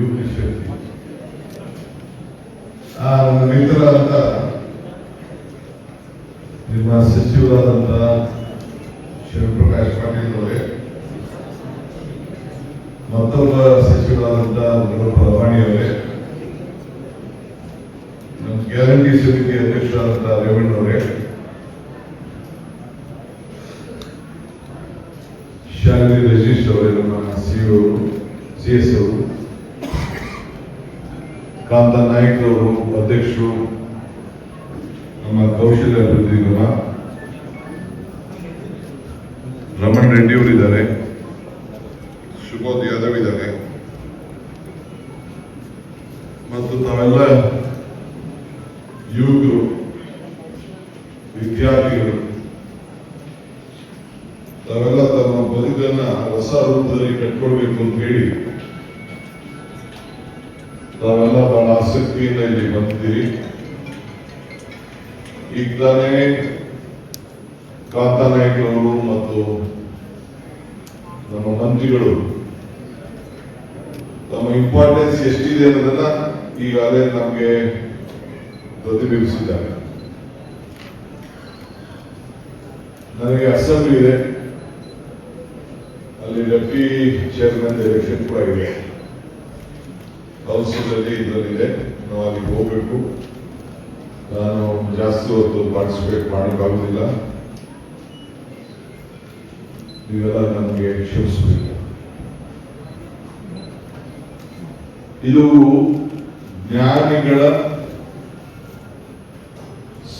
ಯುವಕ ಶಕ್ತಿ. ಮಿತ್ರರಾದಂಥ ನಿಮ್ಮ ಸಚಿವರಾದಂಥ ಶಿವಪ್ರಕಾಶ್ ಪಾಟೀಲ್ ಅವರೇ, ಮತ್ತೊಬ್ಬ ಸಚಿವರಾದಂಥ ವಾಣಿ ಅವರೇ, ನಮ್ಮ ಗ್ಯಾರಂಟಿ ಸಮಿತಿ ಅಧ್ಯಕ್ಷರಾದಂಥ ರೇವಣ್ಣವರೇ, ಶಾಲೆ ರಜೀಶ್ ಅವರೇ, ನಮ್ಮ CS ಅವರು, ಕಾಂತ ನಾಯ್ಕ ಅವರು ಅಧ್ಯಕ್ಷರು, ನಮ್ಮ ಕೌಶಲ್ಯ ಅಭಿವೃದ್ಧಿ ನಿಗಮ, ರಮಣ್ ರೆಡ್ಡಿ ಅವರಿದ್ದಾರೆ, ಸುಬೋಧ್ ಯಾದವ್ ಇದ್ದಾರೆ, ಮತ್ತು ತಾವೆಲ್ಲ ಯುವಕರು, ವಿದ್ಯಾರ್ಥಿಗಳು, ತಾವೆಲ್ಲ ತಮ್ಮ ಬದುಕನ್ನ ಹೊಸ ರೂಪದಲ್ಲಿ ಕಟ್ಕೊಳ್ಬೇಕು ಅಂತ ಹೇಳಿ ತಾವೆಲ್ಲ ಬಹಳ ಆಸಕ್ತಿಯಿಂದ ಇಲ್ಲಿ ಬಂದಿದ್ದೀರಿ. ಈಗ ತಾನೇ ಕಾಂತ ನಾಯ್ಕ ಅವರು ಮತ್ತು ನಮ್ಮ ಮಂತ್ರಿಗಳು ತಮ್ಮ ಇಂಪಾರ್ಟೆನ್ಸ್ ಎಷ್ಟಿದೆ ಅನ್ನೋದನ್ನ ಈಗಾಗಲೇ ನಮಗೆ ಪ್ರತಿಬಿಂಬಿಸಿದ್ದಾರೆ. ನನಗೆ ಅಸೆಂಬ್ಲಿ ಇದೆ, ಅಲ್ಲಿ ಡೆಪ್ಟಿ ಚೇರ್ಮನ್ ಎಲೆಕ್ಷನ್ ಕೂಡ ಇದೆ, ಕೌನ್ಸಿಲ್ ಇದರಲ್ಲಿದೆ. ನಾವು ಅಲ್ಲಿಗೆ ಹೋಗ್ಬೇಕು. ನಾನು ಜಾಸ್ತಿ ಹೊತ್ತು ಪಾರ್ಟಿಸಿಪೇಟ್ ಮಾಡೋಕ್ಕಾಗುದಿಲ್ಲ, ನೀವೆಲ್ಲ ನನಗೆ ಕ್ಷಮಿಸಬೇಕು. ಇದು ಜ್ಞಾನಿಗಳ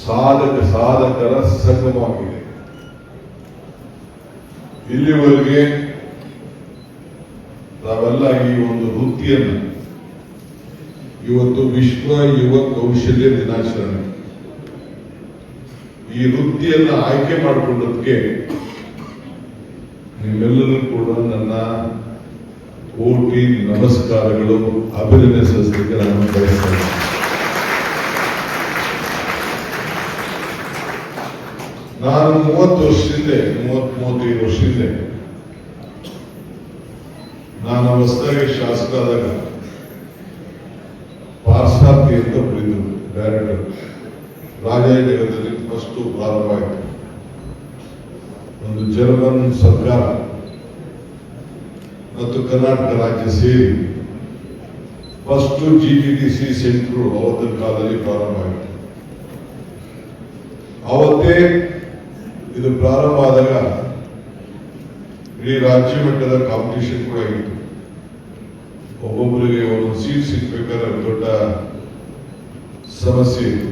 ಸಾಧಕರ ಸಂಗಮವಾಗಿದೆ. ಇಲ್ಲಿವರೆಗೆ ನಾವೆಲ್ಲ ಈ ಒಂದು ವೃತ್ತಿಯನ್ನು, ಇವತ್ತು ವಿಶ್ವ ಯುವ ಕೌಶಲ್ಯ ದಿನಾಚರಣೆ, ಈ ವೃತ್ತಿಯನ್ನು ಆಯ್ಕೆ ಮಾಡಿಕೊಂಡದಕ್ಕೆ ನೀವೆಲ್ಲರೂ ಕೂಡ ನನ್ನ ಕೋಟಿ ನಮಸ್ಕಾರಗಳು, ಅಭಿನಂದಿಸಲಿಕ್ಕೆ ನಾನು ಬಯಸ್ತೇನೆ. ನಾನು 35 ವರ್ಷದಿಂದ ನಾನು ಹೊಸದಾಗಿ ಶಾಸಕರಾದಾಗ ಪಾರ್ಸಾರ್ಥಿ ಅಂತ ಬರೆದರು ಡೈರೆಕ್ಟರ್. ರಾಜನಗರದಲ್ಲಿ ಫಸ್ಟ್ ಪ್ರಾರಂಭ ಆಯಿತು. ಒಂದು ಜರ್ಮನ್ ಸರ್ಕಾರ ಮತ್ತು ಕರ್ನಾಟಕ ರಾಜ್ಯ ಸೇರಿ ಫಸ್ಟ್ GTTC ಸೆಂಟರ್ ಅವತ್ತಿನ ಕಾಲದಲ್ಲಿ ಪ್ರಾರಂಭ ಆಯಿತು. ಅವತ್ತೇ ಇದು ಪ್ರಾರಂಭ ಆದಾಗ ಇಡೀ ರಾಜ್ಯ ಮಟ್ಟದ ಕಾಂಪಿಟೇಷನ್ ಕೂಡ ಇತ್ತು. ಒಬ್ಬೊಬ್ಬರಿಗೆ ಒಂದು ಸೀಟ್ ಸಿಗ್ಬೇಕಾದ್ರೆ ದೊಡ್ಡ ಸಮಸ್ಯೆ ಇತ್ತು.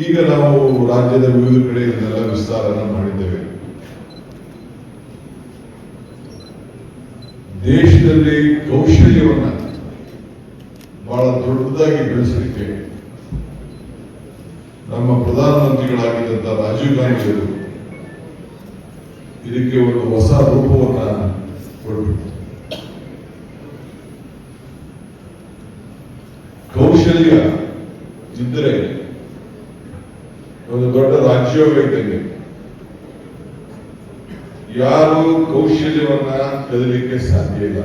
ಈಗ ನಾವು ರಾಜ್ಯದ ವಿವಿಧ ಕಡೆ ಇದನ್ನೆಲ್ಲ ವಿಸ್ತಾರನ ಮಾಡಿದ್ದೇವೆ. ದೇಶದಲ್ಲಿ ಕೌಶಲ್ಯವನ್ನ ಬಹಳ ದೊಡ್ಡದಾಗಿ ಬೆಳೆಸಲಿಕ್ಕೆ ನಮ್ಮ ಪ್ರಧಾನಮಂತ್ರಿಗಳಾಗಿದ್ದಂಥ ರಾಜೀವ್ ಗಾಂಧಿ ಅವರು ಇದಕ್ಕೆ ಒಂದು ಹೊಸ ರೂಪವನ್ನ ಕೊಡಬೇಕು. ಕೌಶಲ್ಯ ಇದ್ದರೆ ಒಂದು ದೊಡ್ಡ ರಾಜ್ಯೋಗ ಇದ್ದಂಗೆ. ಯಾರು ಕೌಶಲ್ಯವನ್ನ ಕದಲಿಕ್ಕೆ ಸಾಧ್ಯ ಇಲ್ಲ.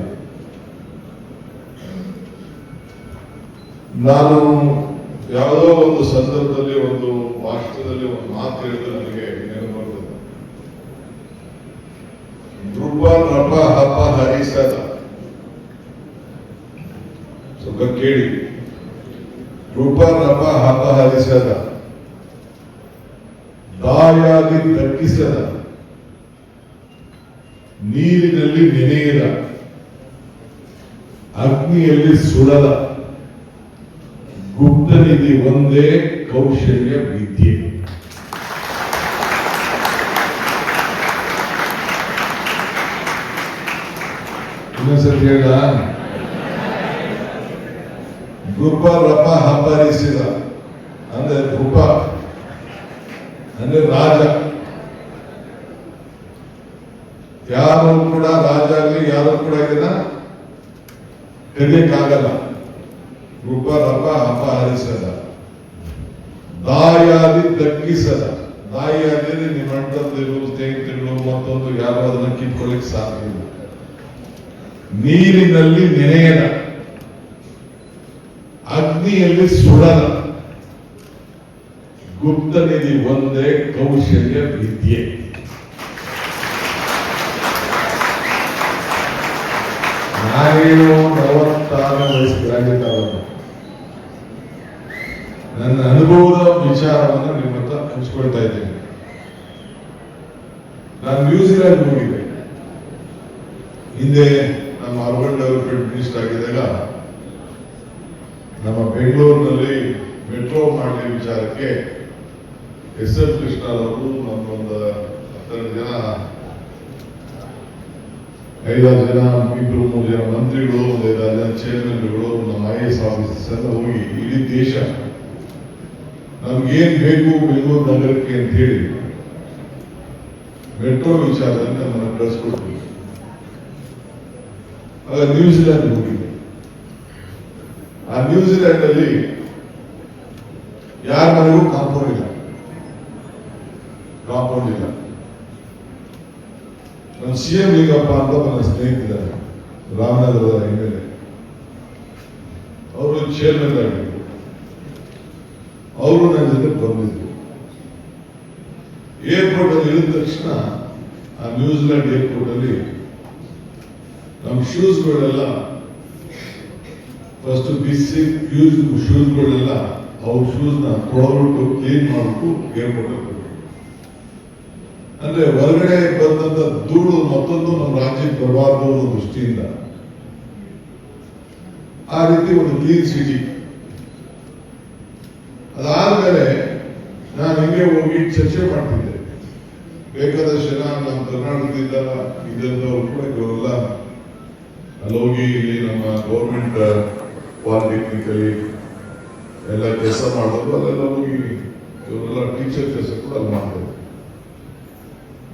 ನಾನು ಯಾವುದೋ ಒಂದು ಸಂದರ್ಭದಲ್ಲಿ ಒಂದು ಭಾಷಣದಲ್ಲಿ ಒಂದು ಮಾತು ಹೇಳಿದ್ರೆ ನನಗೆ ನೆನಪು ಬರ್ತದೆ. ಧ್ರುವ ನಭ ಹಪ ಹರಿಸದ, ಸ್ವಲ್ಪ ಕೇಳಿ. ಧ್ರುವ ನಭ ಹಪ ಹರಿಸದ, ದಾಯಾಗಿ ದಕ್ಕಿಸದ, ನೀರಿನಲ್ಲಿ ನೆನೆಯದ, ಅಗ್ನಿಯಲ್ಲಿ ಸುಡದ, ಗುಪ್ತನಿಧಿ ಒಂದೇ ಕೌಶಲ್ಯ ವಿದ್ಯೆ. ಇನ್ನೊಂದ್ಸರಿ ಹೇಳ. ನೃಪ ರಪ ಹಬ್ಬರಿಸಿದ ಅಂದ್ರೆ ನೃಪ ಅಂದ್ರೆ ರಾಜ. ಯಾರು ಕೂಡ ರಾಜ ಆಗಲಿ, ಯಾರು ಕೂಡ ಇದನ್ನ ಕಲಿಯಕ್ಕಾಗಲ್ಲ. ನೃಪ ರಪ ಹಬ್ಬ ಹರಿಸದ, ದಾಯಾದಿ ದಕ್ಕಿಸದ. ದಾಯಿಯಾದರೆ ನಿಮ್ಮ ಅಣ್ಣ ತಂದಿರು, ಸ್ನೇಹಿತರು, ಮತ್ತೊಂದು ಯಾರು ಅದನ್ನ ಕಿತ್ಕೊಳ್ಳಿಕ್ ಸಾಧ್ಯ ಇಲ್ಲ. ನೀರಿನಲ್ಲಿ ನೆನೆಯದ, ಅಗ್ನಿಯಲ್ಲಿ ಸುಡದ ಗುಪ್ತ ನಿಧಿ ಒಂದೇ ಕೌಶಲ್ಯ ವಿದ್ಯೆ. ನಾನೇನು 46 ವಯಸ್ಸಿಗಾಗಿದ್ದಾರಲ್ಲ, ನನ್ನ ಅನುಭವದ ವಿಚಾರವನ್ನು ನಿಮ್ಮ ಹತ್ರ ಹಂಚಿಕೊಳ್ತಾ ಇದ್ದೇನೆ. ನಾನು ನ್ಯೂಜಿಲೆಂಡ್ ಹೋಗಿದ್ದೆ. ಹಿಂದೆ ನಮ್ಮ ಅರ್ಬನ್ ಡೆವಲಪ್ಮೆಂಟ್ ಮಿನಿಸ್ಟರ್ ಆಗಿದ್ದಾಗ ನಮ್ಮ ಬೆಂಗಳೂರಿನಲ್ಲಿ ಮೆಟ್ರೋ ಮಾಡಲಿ ವಿಚಾರಕ್ಕೆ ಎಸ್.ಎಂ. ಕೃಷ್ಣರವರು ನಮ್ಮೊಂದು 12 ಜನ 5-6 ಜನ 2-3 ಜನ ಮಂತ್ರಿಗಳು, 5-6 ಜನ ಚೇರ್ಮನ್ಗಳು, ನಮ್ಮ IAS ಆಫೀಸರ್ಸ್ ಎಲ್ಲ ಹೋಗಿ ಇಡೀ ದೇಶ ನಮ್ಗೇನ್ ಬೇಕು ಬೆಂಗಳೂರು ನಗರಕ್ಕೆ ಅಂತ ಹೇಳಿ ಮೆಟ್ರೋ ವಿಚಾರದಲ್ಲಿ ನಮ್ಮನ್ನು ಕಳಿಸ್ಕೊಡ್ತೀವಿ. ಆಗ ನ್ಯೂಜಿಲೆಂಡ್ ಹೋಗಿದ್ದೆ. ಆ ನ್ಯೂಜಿಲೆಂಡ್ ಅಲ್ಲಿ ಯಾರ ಮನೆಗೂ ಕಾಂಪೌಂಡ್ ಇಲ್ಲ. ನಮ್ಮ CM ಲಿಂಗಪ್ಪ ಅಂತ ನನ್ನ ಸ್ನೇಹಿತರಿದ್ದಾರೆ, ರಾಮನಗರದ MLA. ಅವರು ಚೇರ್ಮನ್ ಆಗಿದ್ರು. ಅವರು ನನ್ನ ಜೊತೆ ಬಂದಿದ್ರು. ಏರ್ಪೋರ್ಟ್ ಅಲ್ಲಿ ಇಳಿದ ತಕ್ಷಣ ಆ ನ್ಯೂಜಿಲೆಂಡ್ ಏರ್ಪೋರ್ಟ್ ಅಲ್ಲಿ ನಮ್ಮ ಶೂಸ್ಗಳೆಲ್ಲ ಫಸ್ಟ್ ಬಿಸಿ ಶೂಸ್ಗಳೆಲ್ಲ ಅವ್ರ ಶೂಸ್ನ ತೊಳೆದ್ಬಿಟ್ಟು ಕ್ಲೀನ್ ಮಾಡ್ಬಿಟ್ಟು ಏರ್ಪೋರ್ಟ್ ಅಲ್ಲಿ. ಅಂದ್ರೆ ಹೊರಗಡೆ ಬಂದಂತ ಧೂಳು ಮತ್ತೊಂದು ನಮ್ಮ ರಾಜ್ಯಕ್ಕೆ ಬರಬಾರ್ದು ಅನ್ನೋ ದೃಷ್ಟಿಯಿಂದ ಆ ರೀತಿ ಒಂದು ಕ್ಲೀನ್ ಸಿಟಿ. ಅದಾದ್ಮೇಲೆ ನಾನು ಹಿಂಗೆ ಹೋಗಿ ಚರ್ಚೆ ಮಾಡ್ತಿದ್ದೆ. ಬೇಕಾದಷ್ಟು ಜನ ನಮ್ಮ ಕರ್ನಾಟಕದಿಂದ ಇದ್ದವರು ಕೂಡ ಇವರೆಲ್ಲ ಅಲ್ಲಿ ಹೋಗಿ ಇಲ್ಲಿ ನಮ್ಮ ಗೌರ್ಮೆಂಟ್ ಪಾಲಿಟೆಕ್ನಿಕಲಿ ಎಲ್ಲ ಕೆಲಸ ಮಾಡೋದು, ಅಲ್ಲೆಲ್ಲ ಹೋಗಿ ಇವರೆಲ್ಲ ಟೀಚರ್ ಕೆಲಸ ಕೂಡ ಅಲ್ಲಿ ಮಾಡ್ತಾರೆ.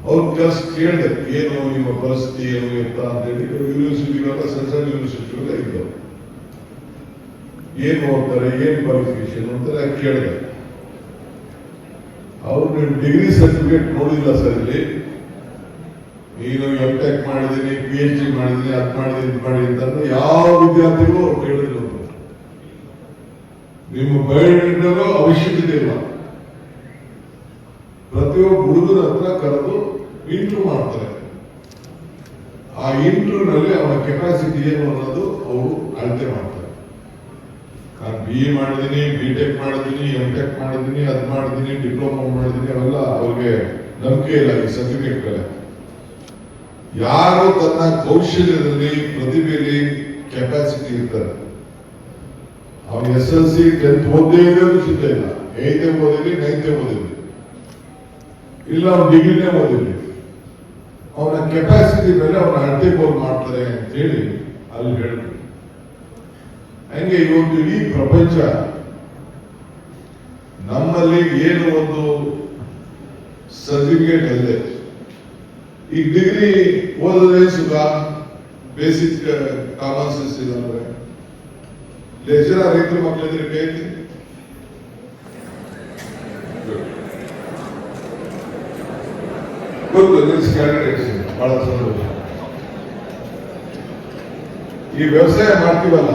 ಅವ್ರ ಕೆಲಸ ಕೇಳಿದೆ, ಏನು ನಿಮ್ಮ ಪರಿಸ್ಥಿತಿ ಏನು ಅಂತ ಹೇಳಿ. ಯೂನಿವರ್ಸಿಟಿಗಳೆಲ್ಲ ಸಣ್ಣ ಸಣ್ಣ ಯೂನಿವರ್ಸಿಟಿಗಳೆಲ್ಲ ಇದ್ದವು. ಏನ್ ಹೋಗ್ತಾರೆ, ಏನ್ ಕ್ವಾಲಿಫಿಕೇಶನ್ ಅಂತಾರೆ ಕೇಳಿದೆ. ಅವ್ರು ನೀವು ಡಿಗ್ರಿ ಸರ್ಟಿಫಿಕೇಟ್ ನೋಡಿಲ್ಲ ಸರ್, ಇಲ್ಲಿ ನೀನು M.Tech ಮಾಡಿದೀನಿ, PhD ಮಾಡಿದೀನಿ, ಅದ್ ಮಾಡಿದೀನಿ, ಇದು ಮಾಡಿ ಅಂತಂದ್ರೆ ಯಾವ ವಿದ್ಯಾರ್ಥಿಗಳು ಅವ್ರು ಕೇಳಿದ್ರು. ನಿಮ್ಮ ಬಯೋಡೇಟಾ ಅವಶ್ಯಕತೆ ಇಲ್ಲ. ಪ್ರತಿಯೊಬ್ಬ ಹುಡುಗರ ಹತ್ರ ಕರೆದು ಇಂಟರ್ವ್ಯೂ ಮಾಡ್ತಾರೆ. ಆ ಇಂಟರ್ವ್ಯೂನಲ್ಲಿ ಅವನ ಕೆಪಾಸಿಟಿ ಏನು ಅನ್ನೋದು ಅವರು ಅಳತೆ ಮಾಡ್ತಾರೆ. ನಾನು BE ಮಾಡಿದೀನಿ, B.Tech ಮಾಡಿದೀನಿ, M.Tech ಮಾಡಿದೀನಿ, ಅದ್ ಮಾಡಿದೀನಿ, ಡಿಪ್ಲೊಮಾ ಮಾಡಿದೀನಿ, ಅವೆಲ್ಲ ಅವ್ರಿಗೆ ನಂಬಿಕೆ ಇಲ್ಲ ಈ ಸರ್ಟಿಫಿಕೇಟ್ ಮೇಲೆ. ಯಾರು ತನ್ನ ಕೌಶಲ್ಯದಲ್ಲಿ ಪ್ರತಿಭೆಯಲ್ಲಿ ಕೆಪಾಸಿಟಿ ಇರ್ತಾರೆ, ಅವನು SSLC 10th ಓದೇ ಇರೋದು ಸಿದ್ಧ ಇಲ್ಲ, 8th ಓದಿದ್ವಿ, 9th ಓದಿದ್ವಿ, ಇಲ್ಲ ಅವ್ನು ಡಿಗ್ರಿನೇ ಓದಿದ್ವಿ, ಅವನ ಕೆಪಾಸಿಟಿ ಮೇಲೆ ಅವನ ಅಳತೆ ಗೋಲ್ ಮಾಡ್ತಾರೆ ಅಂತ ಹೇಳಿ ಅಲ್ಲಿ ಹೇಳಿದ್ರು. ಹಂಗೆ ಇವತ್ತು ಇಡೀ ಪ್ರಪಂಚ ನಮ್ಮಲ್ಲಿ ಏನು ಒಂದು ಸರ್ಟಿಫಿಕೇಟ್ ಅಲ್ಲದೆ, ಈಗ ಡಿಗ್ರಿ ಓದೋದೇ ಸುಖ, ಬೇಸಿಕ್ ಕಾಮನ್ ಸೆನ್ಸ್ ಇಲ್ಲ ಅಂದ್ರೆ ಲೆಕ್ಚರರ್ ರೈತರ ಮಕ್ಕಳಿದ್ರೆ ಕೈತಿ ಗೊತ್ತು. ಕ್ಯಾಂಡಿಡೇಟ್ಸ್ ಬಹಳ ಸಂತೋಷ. ಈ ವ್ಯವಸಾಯ ಮಾಡ್ತೀವಲ್ಲ,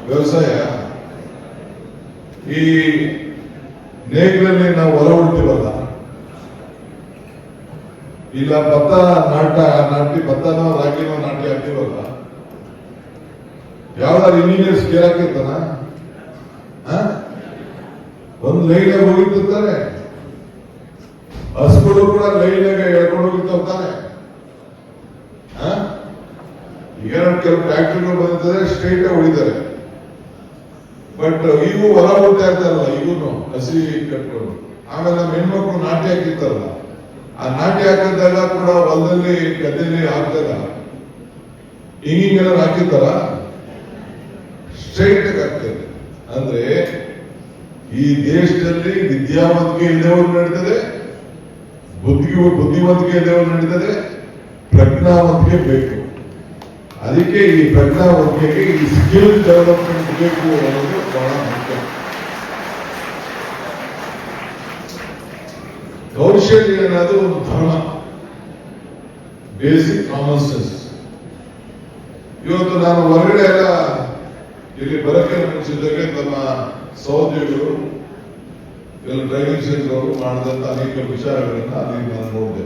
ವ್ಯವಸಾಯ ಈ ನೇಗಿಲಲ್ಲಿ ನಾವು ಹೊರ ಹೊಡ್ತೀವಲ್ಲ, ಇಲ್ಲ ಭತ್ತ ನಾಟಿ ಭತ್ತನೋ ರಾಗಿನೋ ನಾಟಿ ಹಾಕ್ತೀವಲ್ಲ, ಯಾವ್ದಾದ್ರು ಇಂಜಿನಿಯರ್ಸ್ ಕೇಳಾಕಿರ್ತಾನ? ಒಂದು ಲೈನಾಗ ಹೋಗಿರ್ತಾರೆ, ಹಸುಗಳು ಕೂಡ ಲೈನಾಗ ಎಳ್ಕೊಂಡು ಹೋಗಿರ್ತಾನೆ. ಈಗ ಕೆಲವು ಟ್ರ್ಯಾಕ್ಟರ್ಗಳು ಬಂದಿದ್ದಾರೆ, ಸ್ಟ್ರೈಟ್ ಆಗಿ ಹೊಡಿತಾರೆ. ಬಟ್ ಇವು ಹೊರ ಹೋಗ್ತಾ ಇರ್ತಾರಲ್ಲ, ಇವನು ಹಸಿ ಕಟ್ಕೊಂಡು. ಆಮೇಲೆ ನಮ್ಮ ಹೆಣ್ಮಕ್ಳು ನಾಟಿ ಹಾಕಿರ್ತಾರಲ್ಲ, ಆ ನಾಟಿ ಹಾಕಿದಾಗ ಕೂಡ ಹೊಲದಲ್ಲಿ ಗದ್ದೆಯಲ್ಲಿ ಹಾಕಿದಾಗ ಹಿಂಗೆಲ್ಲ ಹಾಕಿರ್ತಾರ, ಸ್ಟ್ರೈಟ್ ಆಗಿ ಆಗ್ತದೆ. ಅಂದ್ರೆ ಈ ದೇಶದಲ್ಲಿ ವಿದ್ಯಾವಂತಿಕೆ ಇಲ್ಲದವರು ನಡೀತದೆ, ಬುದ್ಧಿವಂತಿಕೆ ಇಲ್ಲದವರು ನಡೀತದೆ, ಪ್ರಜ್ಞಾವಂತಿಕೆ ಬೇಕು. ಅದಕ್ಕೆ ಈ ಪ್ರಜ್ಞಾವಂತಿಕೆಗೆ ಈ ಸ್ಕಿಲ್ ಡೆವಲಪ್ಮೆಂಟ್ ಬೇಕು ಅನ್ನೋದು ಬಹಳ ಮುಖ್ಯ. ಕೌಶಲ್ಯ ಅನ್ನೋದು ಒಂದು ಧರ್ಮ, ಬೇಸಿಕ್ ಕಾಮನ್ ಸೆನ್ಸ್. ಇವತ್ತು ನಾನು ಹೊರಗಡೆ ಎಲ್ಲ ಇಲ್ಲಿ ಬರಕ್ಕೆ ಮುಂಚಿದ್ದಾಗೆ ತಮ್ಮ ಸಹೋದ್ಯೋಗಿಗಳು ಎಲ್ಲ ಡ್ರೈವಿಂಗ್ ಸೆಂಟರ್ ಅವರು ಮಾಡಿದಂತ ಅನೇಕ ವಿಚಾರಗಳನ್ನ ಅಲ್ಲಿ ನಾನು ನೋಡಿದೆ.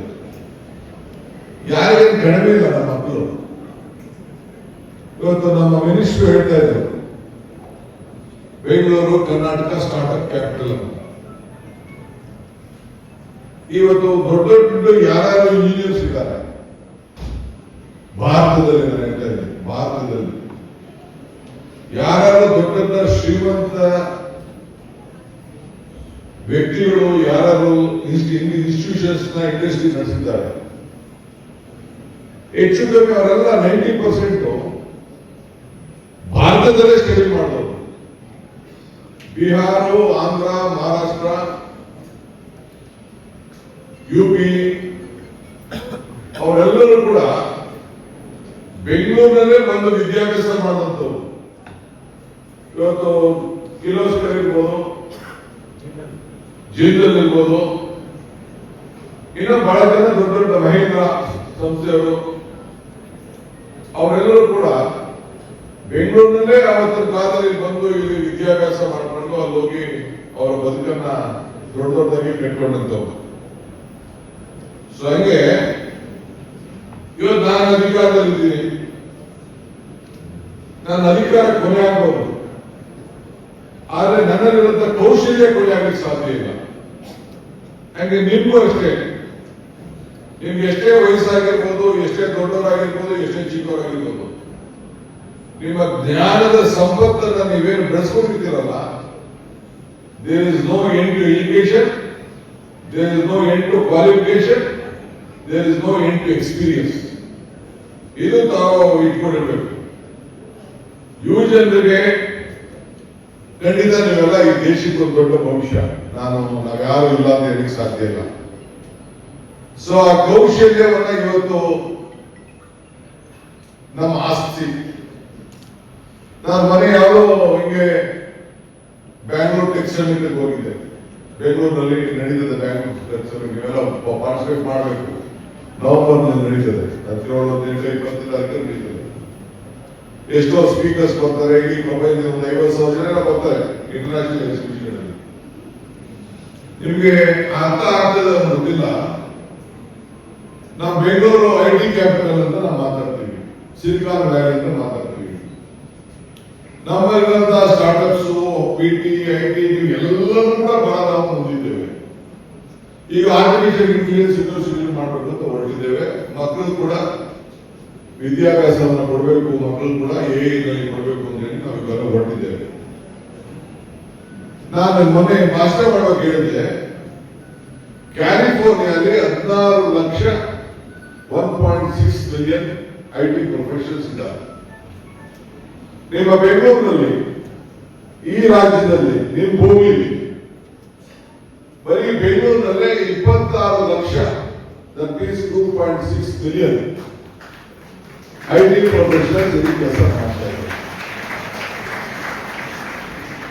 ಯಾರಿಗೇನು ಕಡಿಮೆ ಇಲ್ಲ ನಮ್ಮ ಮಕ್ಕಳು. ಇವತ್ತು ನಮ್ಮ ಮಿನಿಸ್ಟ್ರು ಹೇಳ್ತಾ ಇದ್ರು ಬೆಂಗಳೂರು ಕರ್ನಾಟಕ ಸ್ಟಾರ್ಟ್ಅಪ್ ಕ್ಯಾಪಿಟಲ್ ಅಂತ. ಇವತ್ತು ದೊಡ್ಡ ದೊಡ್ಡ ಯಾರು ಇಂಜಿನಿಯರ್ಸ್ ಇದ್ದಾರೆ ಭಾರತದಲ್ಲಿ. ನಾನು ಹೇಳ್ತಾ ಇದ್ದೀನಿ ಭಾರತದಲ್ಲಿ ಯಾರು ದೊಡ್ಡ ದೊಡ್ಡ ಶ್ರೀಮಂತ ವ್ಯಕ್ತಿಗಳು ಯಾರು ಇನ್ಸ್ಟಿಟ್ಯೂಷನ್ಸ್ ನ ಇಂಡಸ್ಟ್ರಿ ನಡೆಸಿದ್ದಾರೆ, ಹೆಚ್ಚು ಕಮ್ಮಿ ಅವರೆಲ್ಲ 90% ಭಾರತದಲ್ಲೇ ಸ್ಟಡಿ ಮಾಡೋದು. ಬಿಹಾರ, ಆಂಧ್ರ, ಮಹಾರಾಷ್ಟ್ರ, ಯುಪಿ ಅವರೆಲ್ಲರೂ ಕೂಡ ಬೆಂಗಳೂರಿನಲ್ಲೇ ಬಂದು ವಿದ್ಯಾಭ್ಯಾಸ ಮಾಡುವಂಥವ್ರು. ಇವತ್ತು ಕಿರ್ಲೋಸ್ಕರ್ ಇರ್ಬೋದು, ಜಿಂದಲ್ ಇರ್ಬೋದು, ಇನ್ನು ಬಹಳ ಜನ ದೊಡ್ಡ ದೊಡ್ಡ ಮಹೇಂದ್ರ ಸಂಸ್ಥೆಯವರು ಅವರೆಲ್ಲರೂ ಕೂಡ ಬೆಂಗಳೂರಿನಲ್ಲೇ ಅವತ್ತಿನ ಕಾಲದಲ್ಲಿ ಬಂದು ಇಲ್ಲಿ ವಿದ್ಯಾಭ್ಯಾಸ ಮಾಡಿಕೊಂಡು ಅಲ್ಲಿ ಹೋಗಿ ಅವರ ಬದುಕನ್ನ ದೊಡ್ಡ ದೊಡ್ಡದಾಗಿ ಕಟ್ಕೊಂಡಂತವ್ರು. ಸೊ ಹಂಗೆ ಇವತ್ತು ನಾನು ಅಧಿಕಾರದಲ್ಲಿದ್ದೀನಿ, ನನ್ನ ಅಧಿಕಾರ ಕೊನೆ ಆಗ್ಬೋದು, ಆದ್ರೆ ನನ್ನಲ್ಲಿರುವಂತ ಕೌಶಲ್ಯ ಕೊನೆ ಆಗಲಿಕ್ಕೆ ಸಾಧ್ಯ ಇಲ್ಲ. ಹಂಗೆ ನಿಮ್ಗೂ ಅಷ್ಟೇ, ನಿಮ್ಗೆ ಎಷ್ಟೇ ವಯಸ್ಸಾಗಿರ್ಬೋದು, ಎಷ್ಟೇ ದೊಡ್ಡವರಾಗಿರ್ಬೋದು, ಎಷ್ಟೇ ಚಿಕ್ಕವರಾಗಿರ್ಬೋದು, ನಿಮ್ಮ ಜ್ಞಾನದ ಸಂಪತ್ತನ್ನ ನೀವೇನು ಬೆಳೆಸ್ಕೊಂಡಿದ್ದೀರಲ್ಲ, there is no end to education, there is no end to qualification, there is no end to experience. ಇದು ತಾವು ಇಟ್ಕೊಂಡಿರ್ಬೇಕು. ಯುವ ಜನರಿಗೆ ಖಂಡಿತ ನೀವೆಲ್ಲ ಈ ದೇಶಕ್ಕೆ ಒಂದು ದೊಡ್ಡ ಭವಿಷ್ಯ. ನಾವ್ಯಾರು ಇಲ್ಲ ಅಂತ ಹೇಳಲಿಕ್ಕೆ ಸಾಧ್ಯ ಇಲ್ಲ. ಸೊ ಆ ಕೌಶಲ್ಯವನ್ನ ಇವತ್ತು ನಮ್ಮ ಆಸ್ತಿ. ನಾನು ಮನೆ ಯಾವುದೋ ಹಿಂಗೆ ಬ್ಯಾಂಗ್ಳೂರ್ ಟೆಕ್ ಸಮಿಟ್ಗೆ ಹೋಗಿದ್ದೆ. ಬೆಂಗಳೂರಿನಲ್ಲಿ ನಡೀತದೆ ಬ್ಯಾಂಗ್ಳೂರ್ ಟೆಕ್ ಸಮಿಟ್, ನೀವೆಲ್ಲ ಪಾರ್ಟಿಸಿಪೇಟ್ ಮಾಡಬೇಕು. ನವೆಂಬರ್ನಲ್ಲಿ ನಡೀತದೆ, 17-18 ತಾರೀಕು ನಡೀತದೆ. ಎಷ್ಟೋ ಸ್ಪೀಕರ್ಸ್ ಬರ್ತಾರೆ, ಈ ಪ್ರಪಂಚ ಒಂದು 50,000 ಜನ ಬರ್ತಾರೆ ಇಂಟರ್ನ್ಯಾಷನಲ್ ಎಕ್ಸಿಬಿಷನ್. ನಿಮ್ಗೆ ಅರ್ಥ ಆಗ್ತದೆ ಅಂತ ಗೊತ್ತಿಲ್ಲ. ನಾವು ಬೆಂಗಳೂರು IT ಕ್ಯಾಪಿಟಲ್ ಅಂತ ನಾವು ಮಾತಾಡ್ತೀವಿ, ಸಿಲಿಕಾನ್ ವ್ಯಾಲಿ ಅಂತ ಮಾತಾಡ್ತೀವಿ. ನಮ್ಮಲ್ಲಿರುವಂತಹ ಸ್ಟಾರ್ಟ್ಅಪ್ಸ್, PT, IT ಎಲ್ಲರೂ ಕೂಡ ಬಹಳ ನಾವು ಹೊಂದಿದ್ದೇವೆ. ಈಗ ಆರ್ಟಿಫಿಷಿಯಲ್ ಇಂಟೆಲಿಜೆನ್ಸ್ ಯೂನಿವರ್ಸಿಟಿ ಮಾಡಬೇಕು ಅಂತ ಹೊರಟಿದ್ದೇವೆ. ಮಕ್ಕಳು ಕೂಡ ವಿದ್ಯಾಭ್ಯಾಸವನ್ನು ಕೊಡಬೇಕು, ಮಕ್ಕಳು ಕೂಡ AI ನಲ್ಲಿ ಕೊಡಬೇಕು ಅಂತ ಹೇಳಿ ನಾವು ಇವೆಲ್ಲ ಹೊರಟಿದ್ದೇವೆ. ನಾನು ಮೊನ್ನೆ ಭಾಷಣ ಮಾಡುವಾಗ ಹೇಳಿದ್ದೆ, ಕ್ಯಾಲಿಫೋರ್ನಿಯಾದಲ್ಲಿ 16 ಲಕ್ಷ 1.6 ಮಿಲಿಯನ್ IT ಪ್ರೊಫೆಷನಲ್ಸ್ ಇದ್ದಾರೆ. ನಿಮ್ಮ ಬೆಂಗಳೂರಿನಲ್ಲಿ, ಈ ರಾಜ್ಯದಲ್ಲಿ, ನಿಮ್ಮ ಭೂಮಿಲಿ ಬರೀ ಬೆಂಗಳೂರಿನಲ್ಲೇ 26 lakh, that means 2.6 million IT professionals ಇಲ್ಲಿ ಕೆಲಸ ಮಾಡ್ತಾ ಇದ್ದಾರೆ.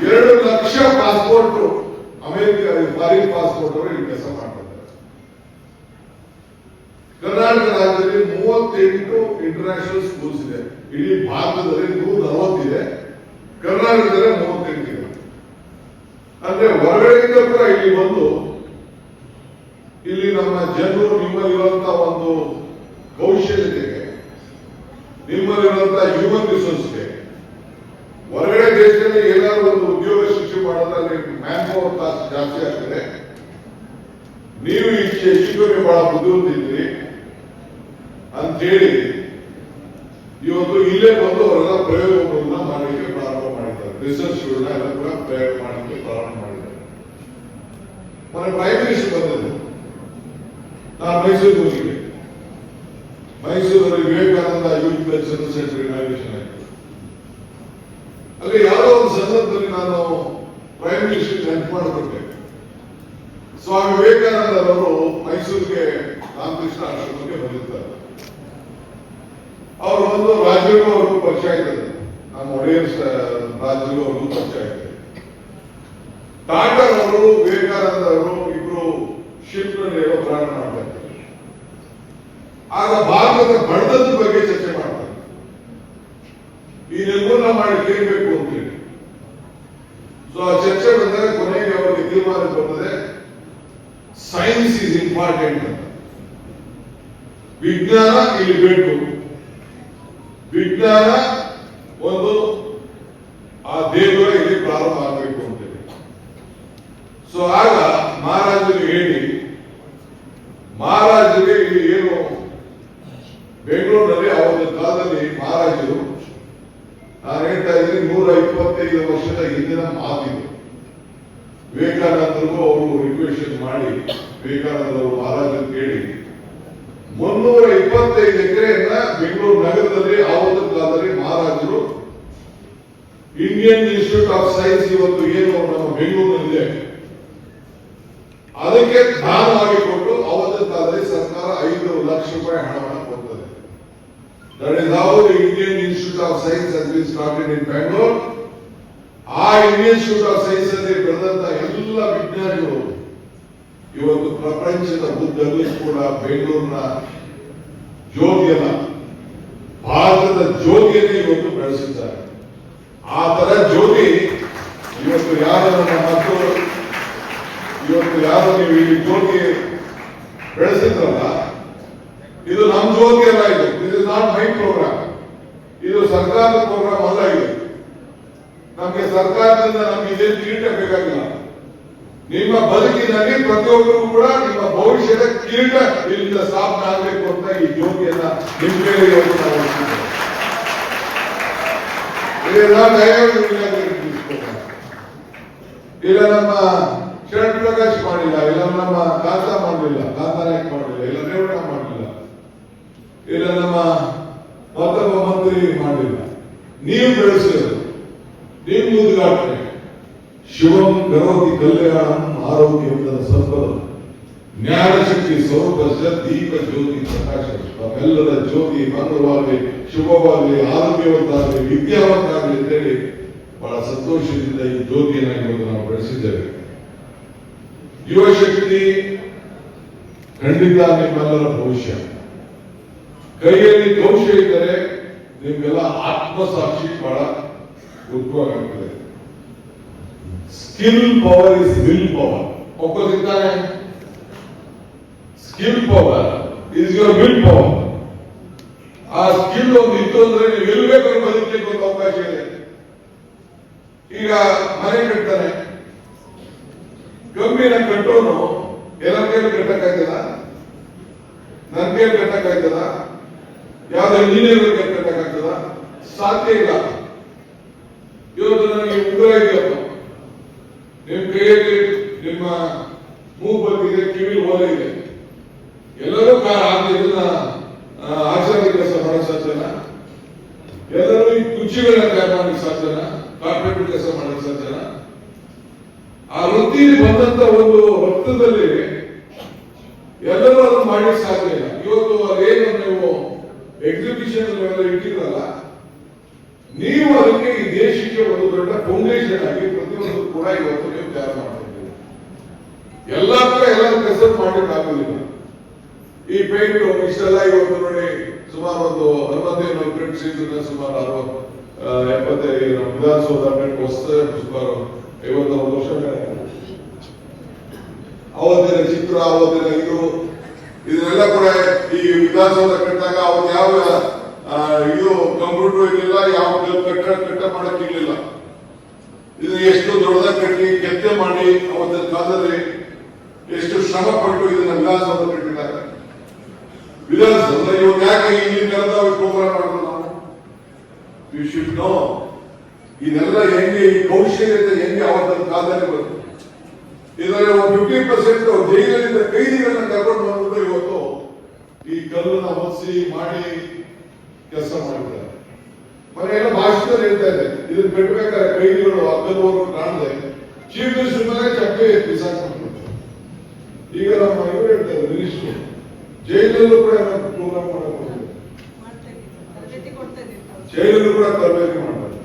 2 lakh passport America foreign passport ಅವರು ಇಲ್ಲಿ ಕೆಲಸ ಮಾಡ್ತಾರೆ. ಕರ್ನಾಟಕ ರಾಜ್ಯದಲ್ಲಿ 38 ಇಂಟರ್ನ್ಯಾಷನಲ್ ಸ್ಕೂಲ್ಸ್ ಇದೆ. ಇಡೀ ಭಾರತದಲ್ಲಿ 140 ಇದೆ, ಕರ್ನಾಟಕದಲ್ಲಿ 38 ಇದೆ. ಅಂದ್ರೆ ಹೊರಗಡೆಯಿಂದ ಕೂಡ ಇಲ್ಲಿ ಬಂದು ಇಲ್ಲಿ ನಮ್ಮ ಜನರು ನಿಮ್ಮಲ್ಲಿರುವಂತಹ ಒಂದು ಕೌಶಲ್ಯತೆಗೆ, ನಿಮ್ಮಲ್ಲಿರುವಂತಹ ಹ್ಯೂಮನ್ ರಿಸೋರ್ಸ್ಗೆ, ಹೊರಗಡೆ ದೇಶದಲ್ಲಿ ಏನಾದ್ರು ಒಂದು ಉದ್ಯೋಗ ಸೃಷ್ಟಿ ಮಾಡೋದ್ರಲ್ಲಿ ಮ್ಯಾನ್ ಪವರ್ ಕಾಸ್ಟ್ ಜಾಸ್ತಿ ಆಗ್ತದೆ. ನೀವು ಹೆಚ್ಚು ಬಹಳ ಬುದ್ಧಿವಂತಿದ್ದೀರಿ ಅಂತೇಳಿ ಇವತ್ತು ಇಲ್ಲೇ ಬಂದು ಅವರೆಲ್ಲ ಪ್ರಯೋಗಗಳನ್ನ ಮಾಡಲಿಕ್ಕೆ ಪ್ರಾರಂಭ ಮಾಡಿದ್ದಾರೆ. ರಿಸರ್ಚ್ಗಳನ್ನ ಎಲ್ಲ ಕೂಡ ಪ್ರಯೋಗ ಮಾಡಲಿಕ್ಕೆ ಪ್ರಾರಂಭ ಮಾಡಿದ್ದಾರೆ. ಮೊನ್ನೆ ಪ್ರೈಮ್ ಮಿನಿಸ್ಟರ್ ಬಂದಿದ್ದೆ, ನಾನು ಮೈಸೂರಿಗೆ ಹೋಗಿದ್ದೆ. ಮೈಸೂರಲ್ಲಿ Vivekananda youth cultural centre inauguration ಆಯಿತು. ಅಲ್ಲಿ ಯಾವುದೋ ಒಂದು ಸಂದರ್ಭದಲ್ಲಿ ನಾನು ಪ್ರೈಮ್ ಮಿನಿಸ್ಟರ್ ನೆನಪು ಮಾಡಿಕೊಟ್ಟೆ. ಸ್ವಾಮಿ ವಿವೇಕಾನಂದರವರು ಮೈಸೂರಿಗೆ ರಾಮಕೃಷ್ಣ ಆಶ್ರಮಕ್ಕೆ ಬಂದಿರ್ತಾರೆ. ಅವರು ಒಂದು ರಾಜ್ಯಕ್ಕೂ ಅವ್ರಿಗೂ ಪರಿಚಯ ಆಯ್ತದೆ, ನಮ್ಮ ಒಡೆಯರ್ ರಾಜ್ಯಕ್ಕೂ ಅವ್ರಿಗೂ ಪರಿಚಯ ಆಯ್ತದೆ. ಟಾಟಾ ಅವರು, ವಿವೇಕಾನಂದ ಅವರು ಇಬ್ರು ಶಿಪ್ ನಲ್ಲಿ ಪ್ರಯಾಣ ಮಾಡ್ತಾ ಇದ್ದಾರೆ. ಆಗ ಭಾರತದ ಬಡತನದ ಬಗ್ಗೆ ಚರ್ಚೆ ಮಾಡ್ತಾರೆ. ಇದನ್ನ ಮಾಡಿ ಕೇಳಬೇಕು ಅಂತೇಳಿ. ಸೊ ಆ ಚರ್ಚೆ ಬಂದಾಗ ಕೊನೆಗೆ ಅವರಿಗೆ ತೀರ್ಮಾನ ಬರ್ತದೆ, ಸೈನ್ಸ್ ಈಸ್ ಇಂಪಾರ್ಟೆಂಟ್ ಅಂತ. ವಿಜ್ಞಾನ ಇಲ್ಲಿ ಬೇಕು, ವಿಜ್ಞಾನ ಒಂದು ಆ ದೇಗುಲ ಇಲ್ಲಿ ಪ್ರಾರಂಭ ಆಗಬೇಕು ಅಂತೇಳಿ. ಸೊ ಆಗ ಮಹಾರಾಜರಿಗೆ ಹೇಳಿ, ಮಹಾರಾಜರಿಗೆ ಇಲ್ಲಿ ಏನು ಬೆಂಗಳೂರಿನಲ್ಲಿ ಅವರ ಕಾಲದಲ್ಲಿ ಮಹಾರಾಜರು, ನಾನು ಹೇಳ್ತಾ ಇದ್ದೀನಿ 125 ವರ್ಷದ ಹಿಂದಿನ ಮಾತಿದು. ವಿವೇಕಾನಂದರಿಗೂ ಅವರು ರಿಕ್ವೆಸ್ಟ್ ಮಾಡಿ ವಿವೇಕಾನಂದರು ಮಹಾರಾಜರು ಕೇಳಿ 325 ಎಕರೆಯನ್ನ ಬೆಂಗಳೂರು ನಗರದಲ್ಲಿ ಆವತ್ತು ಕಾಲದಲ್ಲಿ ಮಹಾರಾಜರು ಇಂಡಿಯನ್ ಇನ್ಸ್ಟಿಟ್ಯೂಟ್ ಆಫ್ ಸೈನ್ಸ್ ಇವತ್ತು ಏನು ನಮ್ಮ ಬೆಂಗಳೂರಿನಲ್ಲಿದೆ ಅದಕ್ಕೆ ದಾನವಾಗಿ ಕೊಟ್ಟು ಅವತ್ತು ಕಾಲದಲ್ಲಿ ಸರ್ಕಾರ 5 ಲಕ್ಷ ರೂಪಾಯಿ ಹಣವನ್ನು ಕೊಡ್ತದೆ. That is how the Indian institute of science has been started in Bangalore. ಆ ಇಂಡಿಯನ್ ಇನ್ಸ್ಟಿಟ್ಯೂಟ್ ಆಫ್ ಸೈನ್ಸ್ ಅಲ್ಲಿ ಬೆಳೆದಂತ ಎಲ್ಲ ವಿಜ್ಞಾನಿಗಳು ಇವತ್ತು ಪ್ರಪಂಚದ ಉದ್ದಲ್ಲೂ ಕೂಡ ಬೆಂಗಳೂರಿನ ಜ್ಯೋತಿಯನ್ನ, ಭಾರತದ ಜ್ಯೋತಿಯನ್ನು ಇವತ್ತು ಬೆಳೆಸಿದ್ದಾರೆ. ಆ ತರ ಜ್ಯೋತಿ ಇವತ್ತು ಯಾರು ನಮ್ಮ ಮಕ್ಕಳು ಇವತ್ತು ಯಾರು ನೀವು ಈ ಜ್ಯೋತಿ ಬೆಳೆಸಿದ್ರಲ್ಲ, ಇದು ನಮ್ಮ ಜ್ಯೋತಿ ಅಲ್ಲ, ಇದು it is not my program, ಇದು ಸರ್ಕಾರದ ಪ್ರೋಗ್ರಾಮ್ ಅಲ್ಲ. ಇದು ನಮಗೆ ಸರ್ಕಾರದಿಂದ ನಮ್ಗೆ ಇದೇನು ಕಿರೀಟ ಬೇಕಾಗಿಲ್ಲ. ನಿಮ್ಮ ಬದುಕಿನಲ್ಲಿ ಪ್ರತಿಯೊಬ್ಬರು ಕೂಡ ನಿಮ್ಮ ಭವಿಷ್ಯದ ಕಿರೀಟ ಇಲ್ಲಿಂದ ಸ್ಥಾಪನೆ ಆಗಬೇಕು ಅಂತ ಈ ಜ್ಯೋತಿಯನ್ನ ನಿಮ್ಮ ಮೇಲೆ ಇವತ್ತು ನಾವು ಇಲ್ಲ ನಮ್ಮ ಶರಣ್ ಪ್ರಕಾಶ್ ಮಾಡಿಲ್ಲ, ಇಲ್ಲ ನಮ್ಮ ಕಾಂತ ಮಾಡಲಿಲ್ಲ, ಕಾಂತಾನಾಯಕ್ ಮಾಡಲಿಲ್ಲ, ಇಲ್ಲ ರೇವಣ್ಣ ಮಾಡಲಿಲ್ಲ, ಇಲ್ಲ ನಮ್ಮ ಮತ್ತೊಬ್ಬ ಮಂತ್ರಿ ಮಾಡಲಿಲ್ಲ. ನೀವು ಬೆಳೆಸಿರೋದು ನಿಮ್ಮ ಉದ್ಘಾಟನೆ ಶಿವಂ ಕರೋತಿ ಕಲ್ಯಾಣಂ ಆರೋಗ್ಯವಂತನ ಸಂಪದ ಜ್ಞಾನಶಕ್ತಿ ಸ್ವರೂಪದ ದೀಪ ಜ್ಯೋತಿ ಪ್ರಕಾಶ. ತಮ್ಮೆಲ್ಲರ ಜ್ಯೋತಿ ಮಂಗಳವಾಗಲಿ, ಶುಭವಾಗಲಿ, ಆರೋಗ್ಯವಂತಾಗಲಿ, ವಿದ್ಯಾವಂತಾಗಲಿ ಅಂತೇಳಿ ಬಹಳ ಸಂತೋಷದಿಂದ ಈ ಜ್ಯೋತಿಯನ್ನು ಇವತ್ತು ನಾವು ಬೆಳೆಸಿದ್ದೇವೆ. ಯುವಶಕ್ತಿ ಖಂಡಿತ ನಿಮ್ಮೆಲ್ಲರ ಭವಿಷ್ಯ. ಕೈಯಲ್ಲಿ ಕೌಶಲ್ಯ ಇದ್ದರೆ ನಿಮ್ಗೆಲ್ಲ ಆತ್ಮಸಾಕ್ಷಿ ಬಹಳ ಉದ್ಭವವಾಗುತ್ತದೆ. Skill power is will power. ಒಪ್ಪದಿದ್ದಾನೆ, skill power is your will power. ಆ ಸ್ಕಿಲ್ ಒಂದು ಇತ್ತು ಅಂದ್ರೆ ನೀವು ಎಲ್ಲಿ ಬೇಕಾದ್ರೂ ಬದುಕಲಿಕ್ಕೆ ಒಂದು ಅವಕಾಶ ಇದೆ. ಈಗ ಮನೆ ಕಟ್ತಾನೆ, ಗಂಭೀರ ಕಟ್ಟೋನು ಎಲ್ಲ ಕೈಯಲ್ಲಿ ಕಟ್ಟಕ್ಕಾಗ್ತದ? ನನ್ನ ಕೈಯಲ್ಲಿ ಕಟ್ಟಕ್ಕಾಗ್ತದ? ಯಾವ್ದು ಇಂಜಿನಿಯರ್ ಕಟ್ಟಕ್ಕಾಗ್ತದ? ಸಾಧ್ಯ ಇಲ್ಲ. ಇವತ್ತು ನನಗೆ ಉಗುರ ಇದೆಯಪ್ಪ, ನಿಮ್ಮ ಕೈಯಲ್ಲಿ ನಿಮ್ಮ ಮೂಗು ಬಂದಿದೆ, ಕಿವಿ ಓಲ ಇದೆ, ಎಲ್ಲರೂ ಇದನ್ನ ಆಚಾರ್ಯ ಕೆಲಸ ಮಾಡಕ್ ಸಾಧ್ಯನ? ಎಲ್ಲರೂ ಈ ಕುರ್ಚಿಗಳನ್ನ ತಯಾರು ಮಾಡಲಿಕ್ಕೆ ಸಾಧ್ಯನ? ಕಾರ್ಪೆಟ್ ಕೆಲಸ ಮಾಡಲಿಕ್ಕೆ ಸಾಧ್ಯನ? ಆ ವೃತ್ತಿಯಲ್ಲಿ ಬಂದಂತ ಒಂದು ರಕ್ತದಲ್ಲಿ ಎಲ್ಲರೂ ಅದನ್ನು ಮಾಡಲಿಕ್ಕೆ ಸಾಧ್ಯ ಇಲ್ಲ. ಇವತ್ತು ಅದೇನು ನೀವು ಎಕ್ಸಿಬಿಷನ್ ಇಟ್ಟಿರಲ್ಲ, ನೀವು ಅದಕ್ಕೆ ಈ ದೇಶಕ್ಕೆ ಒಂದು ದೊಡ್ಡ ಫೌಂಡೇಶನ್ ಆಗಿ ಪ್ರತಿಯೊಂದು ಕೂಡ ಇವತ್ತು ನೀವು ತಯಾರು ಮಾಡ್ತಿದ್ದೀರಿ. ಎಲ್ಲಾ ಕಡೆ ಎಲ್ಲರೂ ಕಸರತ್ತು ಮಾಡ್ಲಿಕ್ಕೆ ಆಗೋದಿಲ್ಲ. ಈ ಪೇಂಟ್ ಇಷ್ಟೆಲ್ಲ ಇವತ್ತು ನೋಡಿ ಸುಮಾರು ಒಂದು 65 ಪ್ರಿಂಟ್ ಸೀಸನ್ ಸುಮಾರು 75 ವಿಧಾನಸೌಧ ಪ್ರಿಂಟ್ ಹೊಸ ಸುಮಾರು 51 ವರ್ಷ ಅವತ್ತಿನ ಚಿತ್ರ, ಅವತ್ತಿನ ಇದನ್ನೆಲ್ಲ ಕೂಡ ಈ ವಿಧಾನಸೌಧ ಕಟ್ಟಿದಾಗ ಅವತ್ತು ಯಾವ ಇದು ಕಂಪ್ಯೂಟರ್ ಇರಲಿಲ್ಲ, ಯಾವ ಕಟ್ಟ ಮಾಡಕ್ ಇರ್ಲಿಲ್ಲ. ಇದು ಎಷ್ಟು ದೊಡ್ಡದಾಗಿ ಕಟ್ಟಿ ಕೆತ್ತೆ ಮಾಡಿ ಅವತ್ತಿನ ಕಾಲದಲ್ಲಿ ಎಷ್ಟು ಶ್ರಮ ಪಟ್ಟು ಇದನ್ನ ವಿಧಾನಸೌಧ ಕಟ್ಟಿದ್ದಾರೆ. ವಿಧಾನಸೌಧ ಇವತ್ತು ಯಾಕೆ ಇಲ್ಲಿ ಕರೆದ ಪ್ರೋಗ್ರಾಮ್ ಮಾಡೋದು ನಾವು? ಯು ಶುಡ್ ನೋ ಇದೆಲ್ಲ ಹೆಂಗೆ, ಈ ಕೌಶಲ್ಯತೆ ಹೆಂಗೆ ಅವತ್ತಿನ ಕಾಲದಲ್ಲಿ ಬಂತು. ಇದರಲ್ಲಿ ಒಂದು 50% ಜೈಲಿನಿಂದ ಕೈದಿಗಳನ್ನ ಕರ್ಕೊಂಡು ಬಂದ್ಬಿಟ್ಟು ಇವತ್ತು ಈ ಕಲ್ಲನ್ನ ಹೊತ್ಸಿ ಮಾಡಿ ಕೆಲಸ ಮಾಡಿದ್ದಾರೆ. ಮನೆಯೆಲ್ಲ ಭಾಷಣದಲ್ಲಿ ಹೇಳ್ತಾ ಇದೆ, ಇದನ್ನ ಕಟ್ಟಬೇಕಾದ್ರೆ ಕೈದಿಗಳು ಅಗ್ಗದವರು ಕಾಣದೆ ಚೀಫ್ ಮಿನಿಸ್ಟರ್ ಮೇಲೆ ಚಪ್ಪೆ ಬಿಸಾಕ್ಬಿಟ್ಟು. ಈಗ ನಮ್ಮ ಇವರು ಹೇಳ್ತಾರೆ ಮಿನಿಸ್ಟರ್ ಜೈಲಲ್ಲೂ ಕೂಡ ಪ್ರೋಗ್ರಾಮ್ ಮಾಡಬಹುದು, ಜೈಲಲ್ಲೂ ಕೂಡ ತರಬೇತಿ ಮಾಡ್ತಾರೆ.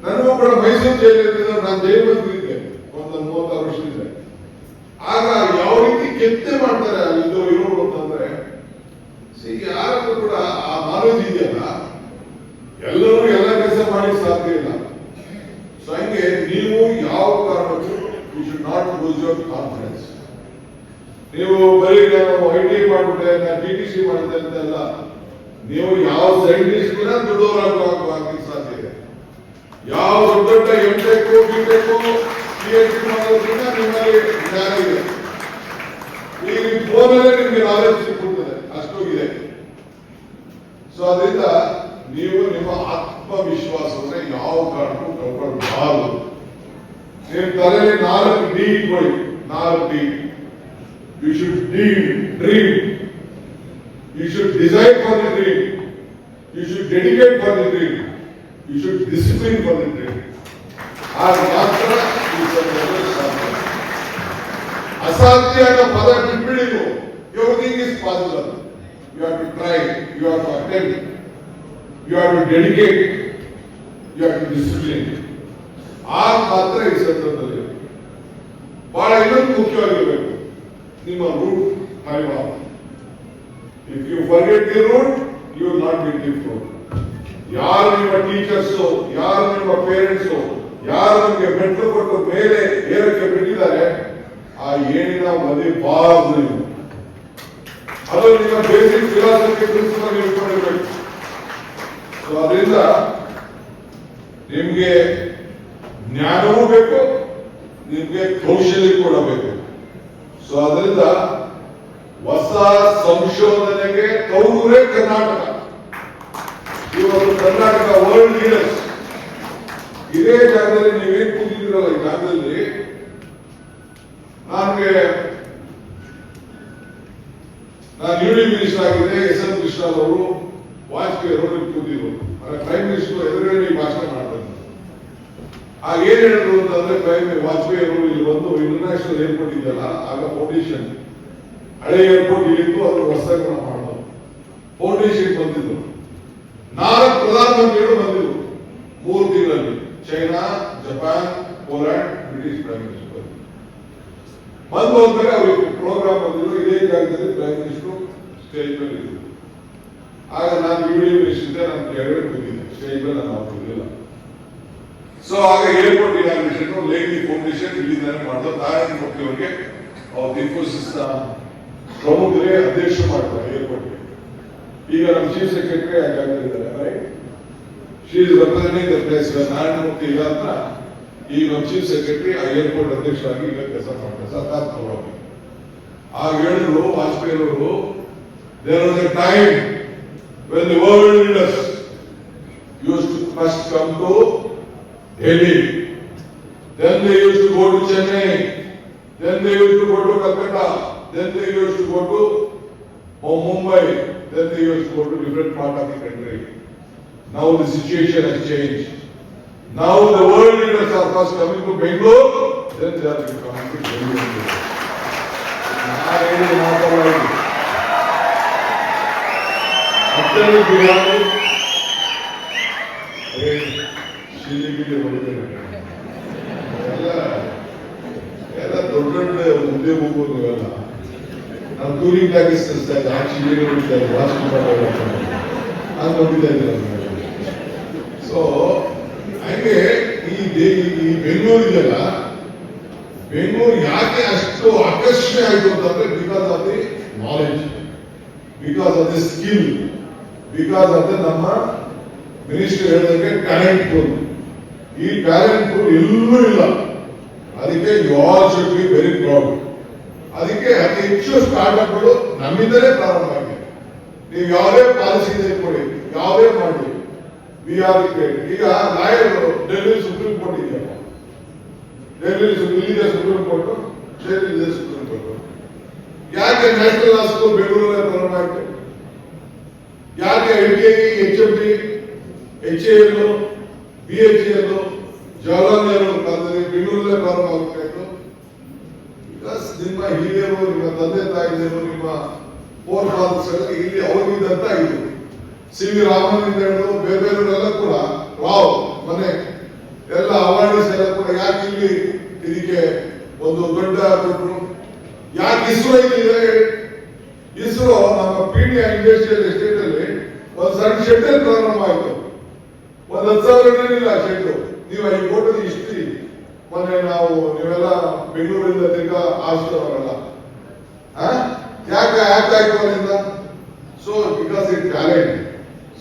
ನನಗೂ ಕೂಡ ಮೈಸೂರು ಜೈಲಿದ್ದ ನಾನು ಜೈಲು ಬಂದಿದ್ದೆ ಒಂದು 36 ವರ್ಷದಿಂದ. ಆಗ ಯಾವ ರೀತಿ ಕೆತ್ತೆ ಮಾಡ್ತಾರೆ ಇದು ಇರೋರು ಅಂತಂದ್ರೆ, ಯಾರಲ್ಲೂ ಕೂಡ ಆ ನಾಲೆಜ್ ಇದೆಯಲ್ಲ, ಎಲ್ಲರೂ ಎಲ್ಲ ಕೆಲಸ ಮಾಡಿ ಸಾಧ್ಯ ನೀವು ಬರೀ ನಾನು ಐಟಿ ಮಾಡ್ಬಿಟ್ಟೆ, ನಾನು TTC ಮಾಡಿದೆ ಅಂತೆಲ್ಲ ನೀವು ಯಾವ ಸೈಂಟಿಸ್ಟ್ನ ದುಡ್ಡೋರಾಗಕ್ಕೆ ಸಾಧ್ಯ ಇದೆ. ಯಾವ ದೊಡ್ಡ MTech, BTech, PhD ಮಾಡೋದ್ರಿಂದ ನಿಮ್ಮಲ್ಲಿ ಜ್ಞಾನ ಇದೆ. ಈಗ ಫೋನಲ್ಲೇ ನಿಮ್ಗೆ ನಾಲೆಜ್ ಸಿಕ್ಕಿಬಿಡ್ತದೆ, ಅಷ್ಟೋಗಿದೆ. ಸೊ ಅದರಿಂದ ನೀವು ನಿಮ್ಮ ಆತ್ಮವಿಶ್ವಾಸವನ್ನ ಯಾವ ಕಾರಣಕ್ಕೂ ಕಳ್ಕೊಳ್ಬಾರದು. ನಿಮ್ಮ ತಲೆಯಲ್ಲಿ 4 D ಇಟ್ಕೊಳ್ಳಿ. 4 D. You should dream. You should decide for the dream. You should dedicate for the dream. You should discipline for the dream. ಆಗ ಮಾತ್ರ ಈ ಸಂದರ್ಭದಲ್ಲಿ ಸಾಧ್ಯ. ಅಸಾಧ್ಯ ಅನ್ನೋ ಪದ ಬಿಟ್ಬಿಡಿ ನೀವು. Everything is possible. You have to try. You have to attempt. You have to dedicate. You have to discipline. ಆಗ ಮಾತ್ರ ಈ ಸಂದರ್ಭದಲ್ಲಿ ಬಹಳ ಇನ್ನೊಂದು ಮುಖ್ಯವಾಗಿರಬೇಕು, ನಿಮ್ಮ root ಹರಿವಾದ. If you forget the root, you will not get the fruit. ಯಾರು ನಿಮ್ಮ teachers, ಯಾರು ನಿಮ್ಮ ಪೇರೆಂಟ್ಸು, ಯಾರು ನಿಮಗೆ ಮೆಟ್ಲು ಕೊಟ್ಟು ಮೇಲೆ ಏರಕ್ಕೆ ಬಿಟ್ಟಿದ್ದಾರೆ, ಆ ಏಣಿನ ಮದಿಬಾರದು ನೀವು. ಅದು ನಿಮ್ಮ ಬೇಸಿಕ್ ಫಿಲಾಸಫಿ ಪ್ರಿನ್ಸಿಪಲ್ ಇಟ್ಕೊಂಡಿರ್ಬೇಕು. ಸೊ ಅದರಿಂದ ನಿಮ್ಗೆ ಜ್ಞಾನವೂ ಬೇಕು, ನಿಮ್ಗೆ ಕೌಶಲ್ಯ ಕೂಡ ಬೇಕು. ಸೊ ಅದರಿಂದ ಹೊಸ ಸಂಶೋಧನೆಗೆ ತೌರೇ ಕರ್ನಾಟಕ. ಇವತ್ತು ಕರ್ನಾಟಕ ವರ್ಲ್ಡ್ ಲೀಡರ್ಸ್. ಇದೇ ಜಾಗದಲ್ಲಿ ನೀವೇನ್ ಕೂತಿದ್ದೀರಲ್ಲ, ಈ ಜಾಗದಲ್ಲಿ ನಾನು ಯೂನಿಯನ್ ಮಿನಿಸ್ಟರ್ ಆಗಿದೆ. SN ಕೃಷ್ಣ ಅವರು, ವಾಜಪೇಯಿ ಅವರು ಕೂತಿದ್ರು. ಪ್ರೈಮ್ ಮಿನಿಸ್ಟರ್ ಎದುರುಗಡೆ ಭಾಷಣ ಮಾಡ್ತಾರೆ. ಆಗ ಏನ್ ಹೇಳಿದ್ರು ಅಂತಂದ್ರೆ, ವಾಜಪೇಯಿ ಅವರು ಇಲ್ಲಿ ಬಂದು ಇಂಟರ್ನ್ಯಾಷನಲ್ ಏರ್ಪೋರ್ಟ್ ಇದೆಯಲ್ಲ, ಆಗ ಫೌಂಡೇಶನ್ ಹಳೆ ಏರ್ಪೋರ್ಟ್ ಇಲ್ಲಿತ್ತು, ಅದ್ರ ಹೊಸದಾಗಿ ಮಾಡೋದು. ಫೌಂಡೇಶನ್ ಬಂದಿದ್ರು. 4 ಪ್ರಧಾನಮಂತ್ರಿಗಳು ಬಂದಿದ್ರು 3 ತಿಂಗಳಲ್ಲಿ. China, Japan, Poland, British prime minister ಬಂದು ಹೋದ್ಮೇಲೆ ಅವ್ರಿಗೆ ಪ್ರೋಗ್ರಾಮ್ ಬಂದಿದ್ರು. ಇದೇ ಜಾಗದಲ್ಲಿ ಪ್ರೈಮ್ ಮಿನಿಸ್ಟರ್ ಸ್ಟೇಜ್ ಮೇಲೆ ಇದ್ರು. ಆಗ ನಾನು ಯೂನಿಯನ್ ಮಿನಿಸ್ಟರ್ ಇದ್ದೆ, ನಾನು ಕೆಳಗಡೆ ಕೂತಿದ್ದೆ, ಸ್ಟೇಜ್ ಮೇಲೆ ನಾನು ಹೋಗ್ತಿರ್ಲಿಲ್ಲ. ಸೊ ಆಗ ಏರ್ಪೋರ್ಟ್ ಇನಾಗ್ರೇಷನ್ ಲೇಖಿ ಫೌಂಡೇಶನ್ ಇಲ್ಲಿಂದಾನೆ ಮಾಡಿದ್ರು. ನಾರಾಯಣ ಮೂರ್ತಿ ಅವರಿಗೆ ಅವ್ರ ಇನ್ಫೋಸಿಸ್ ಪ್ರಮುಖರೇ ಅಧ್ಯಕ್ಷ ಮಾಡ್ತಾರೆ ಏರ್ಪೋರ್ಟ್ಗೆ. ಈಗ ನಮ್ಮ ಚೀಫ್ ಸೆಕ್ರೆಟರಿ ಆ ಜಾಗದಲ್ಲಿದ್ದಾರೆ, right? She is representing the place. Narayana Murthy ಇಲ್ಲ ಅಂತ ಈಗ ನಮ್ಮ ಚೀಫ್ ಸೆಕ್ರೆಟರಿ ಆ ಏರ್ಪೋರ್ಟ್ ಅಧ್ಯಕ್ಷರಾಗಿ ಈಗ ಕೆಲಸ ಮಾಡ್ತಾರೆ, ಸರ್ಕಾರವಾಗಿ. ಆಗ ಹೇಳಿದ್ರು ವಾಜಪೇಯಿ ಅವರು, there was a time when the world leaders used to first come to Delhi, then they used to go to Chennai, then they used to go to Calcutta, then they used to go to Mumbai, then they used to go to different part of the country. Now the situation has changed. Now the world leaders are first coming to Bangalore, then they are coming to Delhi. ಅತ್ಯಂತ ಬಿರಿಯಾನಿ ಶಿಲಿಗಿಲಿ ಎಲ್ಲ ದೊಡ್ಡ ದೊಡ್ಡ ಮುದ್ದೆ ಹೋಗು ನೀವೆಲ್ಲ. ನಾವು touring tax ತರಿಸ್ತಾ ಇದ್ದೆ, ಆ ಶಿಲಿಗೆ ನೋಡಿತಾ ಇದ್ದೆ, ಅದು ನೋಡಿತಾ ಇದ್ದೆ. ಸೊ ಹಾಗೆ ಈ ಬೆಂಗಳೂರು ಇದೆಯಲ್ಲ, ಬೆಂಗಳೂರು ಯಾಕೆ ಅಷ್ಟು ಆಕರ್ಷಣೆ ಆಯಿತು ಅಂತಂದ್ರೆ, because of the knowledge, because of the skill, because of the ನಮ್ಮ ಮಿನಿಸ್ಟರ್ ಹೇಳಿದಂಗೆ ಟ್ಯಾಲೆಂಟ್ ಪೂಲ್. ಈ ಟ್ಯಾಲೆಂಟ್ ಪೂಲ್ ಎಲ್ಲೂ ಇಲ್ಲ. ಅದಕ್ಕೆ you all should be very proud. ಅದಕ್ಕೆ ಅತಿ ಹೆಚ್ಚು ಸ್ಟಾರ್ಟ್ಅಪ್ಗಳು ನಮ್ಮಿಂದಲೇ ಪ್ರಾರಂಭ ಆಗಿದೆ. ನೀವು ಯಾವುದೇ ಪಾಲಿಸಿ ತೆಗೆದುಕೊಳ್ಳಿ, ಯಾವುದೇ ಮಾಡಿ, ವಿ ಆರ್ ಗ್ರೇಟ್. ಈಗ ಲಾಯರ್ ಡೆಲ್ಲಿ ಸುಪ್ರೀಂ ಕೋರ್ಟ್ ಇದೆಯಲ್ಲ, ಡೆಲ್ಲಿ ಇಲ್ಲಿದೆ ಸುಪ್ರೀಂ ಕೋರ್ಟ್, ಡೆಲ್ಲಿ ಇದೆ ಸುಪ್ರೀಂ ಕೋರ್ಟ್. ಯಾಕೆ ನ್ಯಾಷನಲ್ ಲಾ ಸ್ಕೂಲ್ ಬೆಂಗಳೂರಲ್ಲೇ ಪ್ರಾರಂಭ ಆಯ್ತು? ಯಾಕೆ ITI, HMD, HAL, BHAL, Jawaharlal Nehru ಕಾಲದಲ್ಲಿ ಬೆಂಗಳೂರಲ್ಲೇ ಪ್ರಾರಂಭ ಆಗಬೇಕಾಯ್ತು? ಬಿಕಾಸ್ ನಿಮ್ಮ ಹಿರಿಯರು, ನಿಮ್ಮ ತಂದೆ ತಾಯಿಯರು, ನಿಮ್ಮ ಫೋರ್ ಫಾದರ್ಸ್ ಎಲ್ಲ ಇಲ್ಲಿ ಅವರಿದ್ದಂತ ಇದು. CV ರಾಮನ್ ಹಿಡಿದು ಬೇರೆ ಬೇರೆಯವರೆಲ್ಲ ಕೂಡ ರಾವ್ ಮನೆ ಎಲ್ಲ ಅವಾರ್ಡ್ಸ್ ಎಲ್ಲ ಕೂಡ ಯಾಕೆ ಇಲ್ಲಿ ಇದಕ್ಕೆ ಒಂದು ದೊಡ್ಡ ಕೊಟ್ಟರು? ಯಾಕೆ ಇಸ್ರೋ ಇದೆ? ಇಸ್ರೋ ನಮ್ಮ PDI ಇಂಡಸ್ಟ್ರಿಯಲ್ ಎಸ್ಟೇಟ್ ಅಲ್ಲಿ ಒಂದು ಸಣ್ಣ ಶೆಡ್ ಪ್ರಾರಂಭ ಆಯ್ತು. 10,000 ಇಲ್ಲ ಶೆಡ್. ನೀವು ಈ ಫೋಟೋದ ಹಿಸ್ಟ್ರಿ ಮೊನ್ನೆ ನಾವು ನೀವೆಲ್ಲ ಬೆಂಗಳೂರಿಂದ ತಿರ್ಗಾ ಆಶ್ರಮವಲ್ಲ, ಯಾಕೆ ಆಯ್ತು ಅಲ್ಲಿಂದ? So because it talent.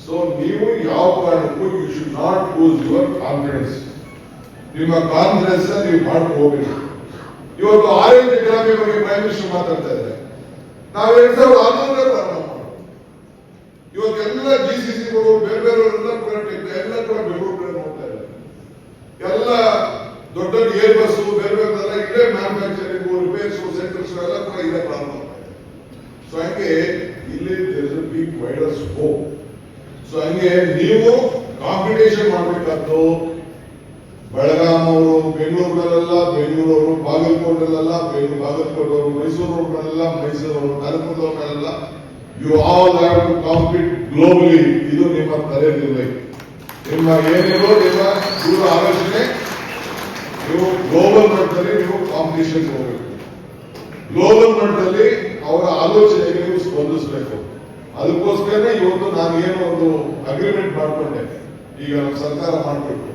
So ನೀವು ಯಾವ ಕಾರಣಕ್ಕೂ you should not lose your confidence. ನಿಮ್ಮ ಕಾನ್ಫಿಡೆನ್ಸ್ ನೀವು ಮಾಡ್ಕೊಂಡು ಹೋಗ್ಬೇಕು. ಇವತ್ತು ಆರೆಂಜ್ ಎಕಾನಮಿ ಬಗ್ಗೆ ಪ್ರೈಮ್ ಮಿನಿಸ್ಟರ್ ಮಾತಾಡ್ತಾ ಇದ್ದಾರೆ. ನಾವು 2016 ಪ್ರಾರಂಭ ಮಾಡೋದು. ಇವತ್ತು ಎಲ್ಲ GCCಗಳು ಬೇರೆ ಬೇರೆಯವರೆಲ್ಲ ಕೂಡ ಎಲ್ಲ ಕೂಡ ಬೆಂಗಳೂರು ಕಡೆ ನೋಡ್ತಾ ಇದ್ದಾರೆ. ಎಲ್ಲ ದೊಡ್ಡ ಏರ್ ಬಸ್ ಬೇರೆ ಬೇರೆಲ್ಲ ಇಲ್ಲೇ ಮ್ಯಾನುಫ್ಯಾಕ್ಚರಿಂಗ್ ರಿಪೇರ್ಸ್ ಸೆಂಟರ್ಸ್ ಎಲ್ಲ ಕೂಡ ಇಲ್ಲೇ ಪ್ರಾರಂಭ ಆಗ್ತಾ ಇದೆ. ಸೊ ಹಂಗೆ ಇಲ್ಲಿ ಬಿಗ್ ವೈಡರ್ ಸ್ಕೋಪ್. ಸೊ ಹಂಗೆ ನೀವು ಕಾಂಪಿಟೇಷನ್ ಮಾಡಬೇಕಾದ್ದು ಬೆಳಗಾಂ ಅವರು ಬೆಂಗಳೂರಿನಲ್ಲೆಲ್ಲ ಬೆಂಗಳೂರವರು, ಬಾಗಲಕೋಟೆಲ್ಲ ಬಾಗಲಕೋಟೆಯವರು, ಮೈಸೂರವ್ರನ್ನೆಲ್ಲ ಮೈಸೂರವರು, ಕಲಬುರಗಿಯವ್ರನ್ನೆಲ್ಲ you all have to compete globally. ಇದು ನಿಮ್ಮ ತಲೆಯಲ್ಲಿರಬೇಕು. ನಿಮ್ಮ ಏನಿರೋ ನಿಮ್ಮ ದೂರ ಆಲೋಚನೆ, ನೀವು ಗ್ಲೋಬಲ್ ಮಟ್ಟದಲ್ಲಿ ನೀವು ಕಾಂಪಿಟೇಷನ್ ಹೋಗಬೇಕು. ಗ್ಲೋಬಲ್ ಮಟ್ಟದಲ್ಲಿ ಅವರ ಆಲೋಚನೆಗೆ ನೀವು ಸ್ಪಂದಿಸಬೇಕು. ಅದಕ್ಕೋಸ್ಕರ ಇವತ್ತು ನಾನು ಏನೋ ಒಂದು ಅಗ್ರಿಮೆಂಟ್ ಮಾಡಿಕೊಂಡೆ, ಈಗ ನಮ್ಮ ಸರ್ಕಾರ ಮಾಡಬೇಕು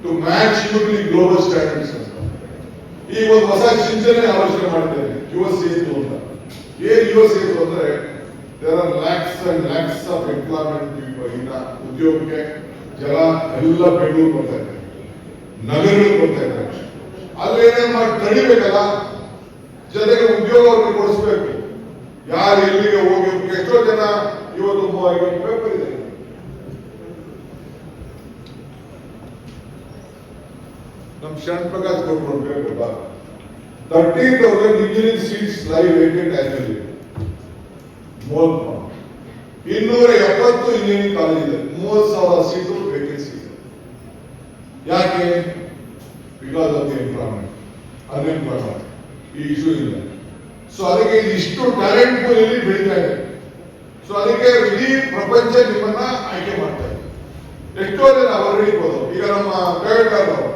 ಟು ಮ್ಯಾಚ್ ಗ್ಲೋಬಲ್ ಸ್ಟ್ಯಾಂಡರ್ಡ್ಸ್ ಅಂತ. ಈ ಒಂದು ಹೊಸ ಚಿಂತನೆ ಆಲೋಚನೆ ಮಾಡಿದ್ದೇನೆ, ಯುವ ಸೇತು ಅಂತ. ಏನ್ ಯುವ ಸೇತು ಅಂದ್ರೆ there are lakhs and lakhs of employment. ಈಗ ಉದ್ಯೋಗಕ್ಕೆ ಜನ ಎಲ್ಲ ಬೆಂಗಳೂರು ಬರ್ತಾ ಇದ್ದಾರೆ, ನಗರಗಳು ಬರ್ತಾ ಇದ್ದಾರೆ. ಅಲ್ಲಿ ಏನೇನ್ ಮಾಡಿ ತಡಿಬೇಕಲ್ಲ, ಜೊತೆಗೆ ಉದ್ಯೋಗ ಅವ್ರಿಗೆ ಕೊಡಿಸ್ಬೇಕು. ಯಾರು ಎಲ್ಲಿಗೆ ಹೋಗಿ ಎಷ್ಟೋ ಜನ ಇವತ್ತು ಪೇಪರ್ ಇದೆ, ನಮ್ಮ ಶರಣ್ ಪ್ರಕಾಶ್ ಕೊಟ್ಟರು paper 30,000 engineering seats live vacant annually. 270 engineering college ಇದೆ, 30,000 ಸೀಟು ವೇಕೆನ್ಸಿ ಇದೆ. ಯಾಕೆ? Because of the employment, unemployment ಈ ಇಶ್ಯೂ ಇಲ್ಲ. ಸೊ ಅದಕ್ಕೆ ಇಷ್ಟು ಟ್ಯಾಲೆಂಟ್ ಪೂಲ್ ಇಲ್ಲಿ ಬೆಳೀತಾ ಇದೆ. ಸೊ ಅದಕ್ಕೆ ಇಡೀ ಪ್ರಪಂಚ ನಿಮ್ಮನ್ನ ಆಯ್ಕೆ ಮಾಡ್ತಾ ಇದೆ. ಎಷ್ಟೋ ಜನ ಹೊರಡಿಬೋದು. ಈಗ ನಮ್ಮ ಪ್ರೈವೇಟ್ ಅವರು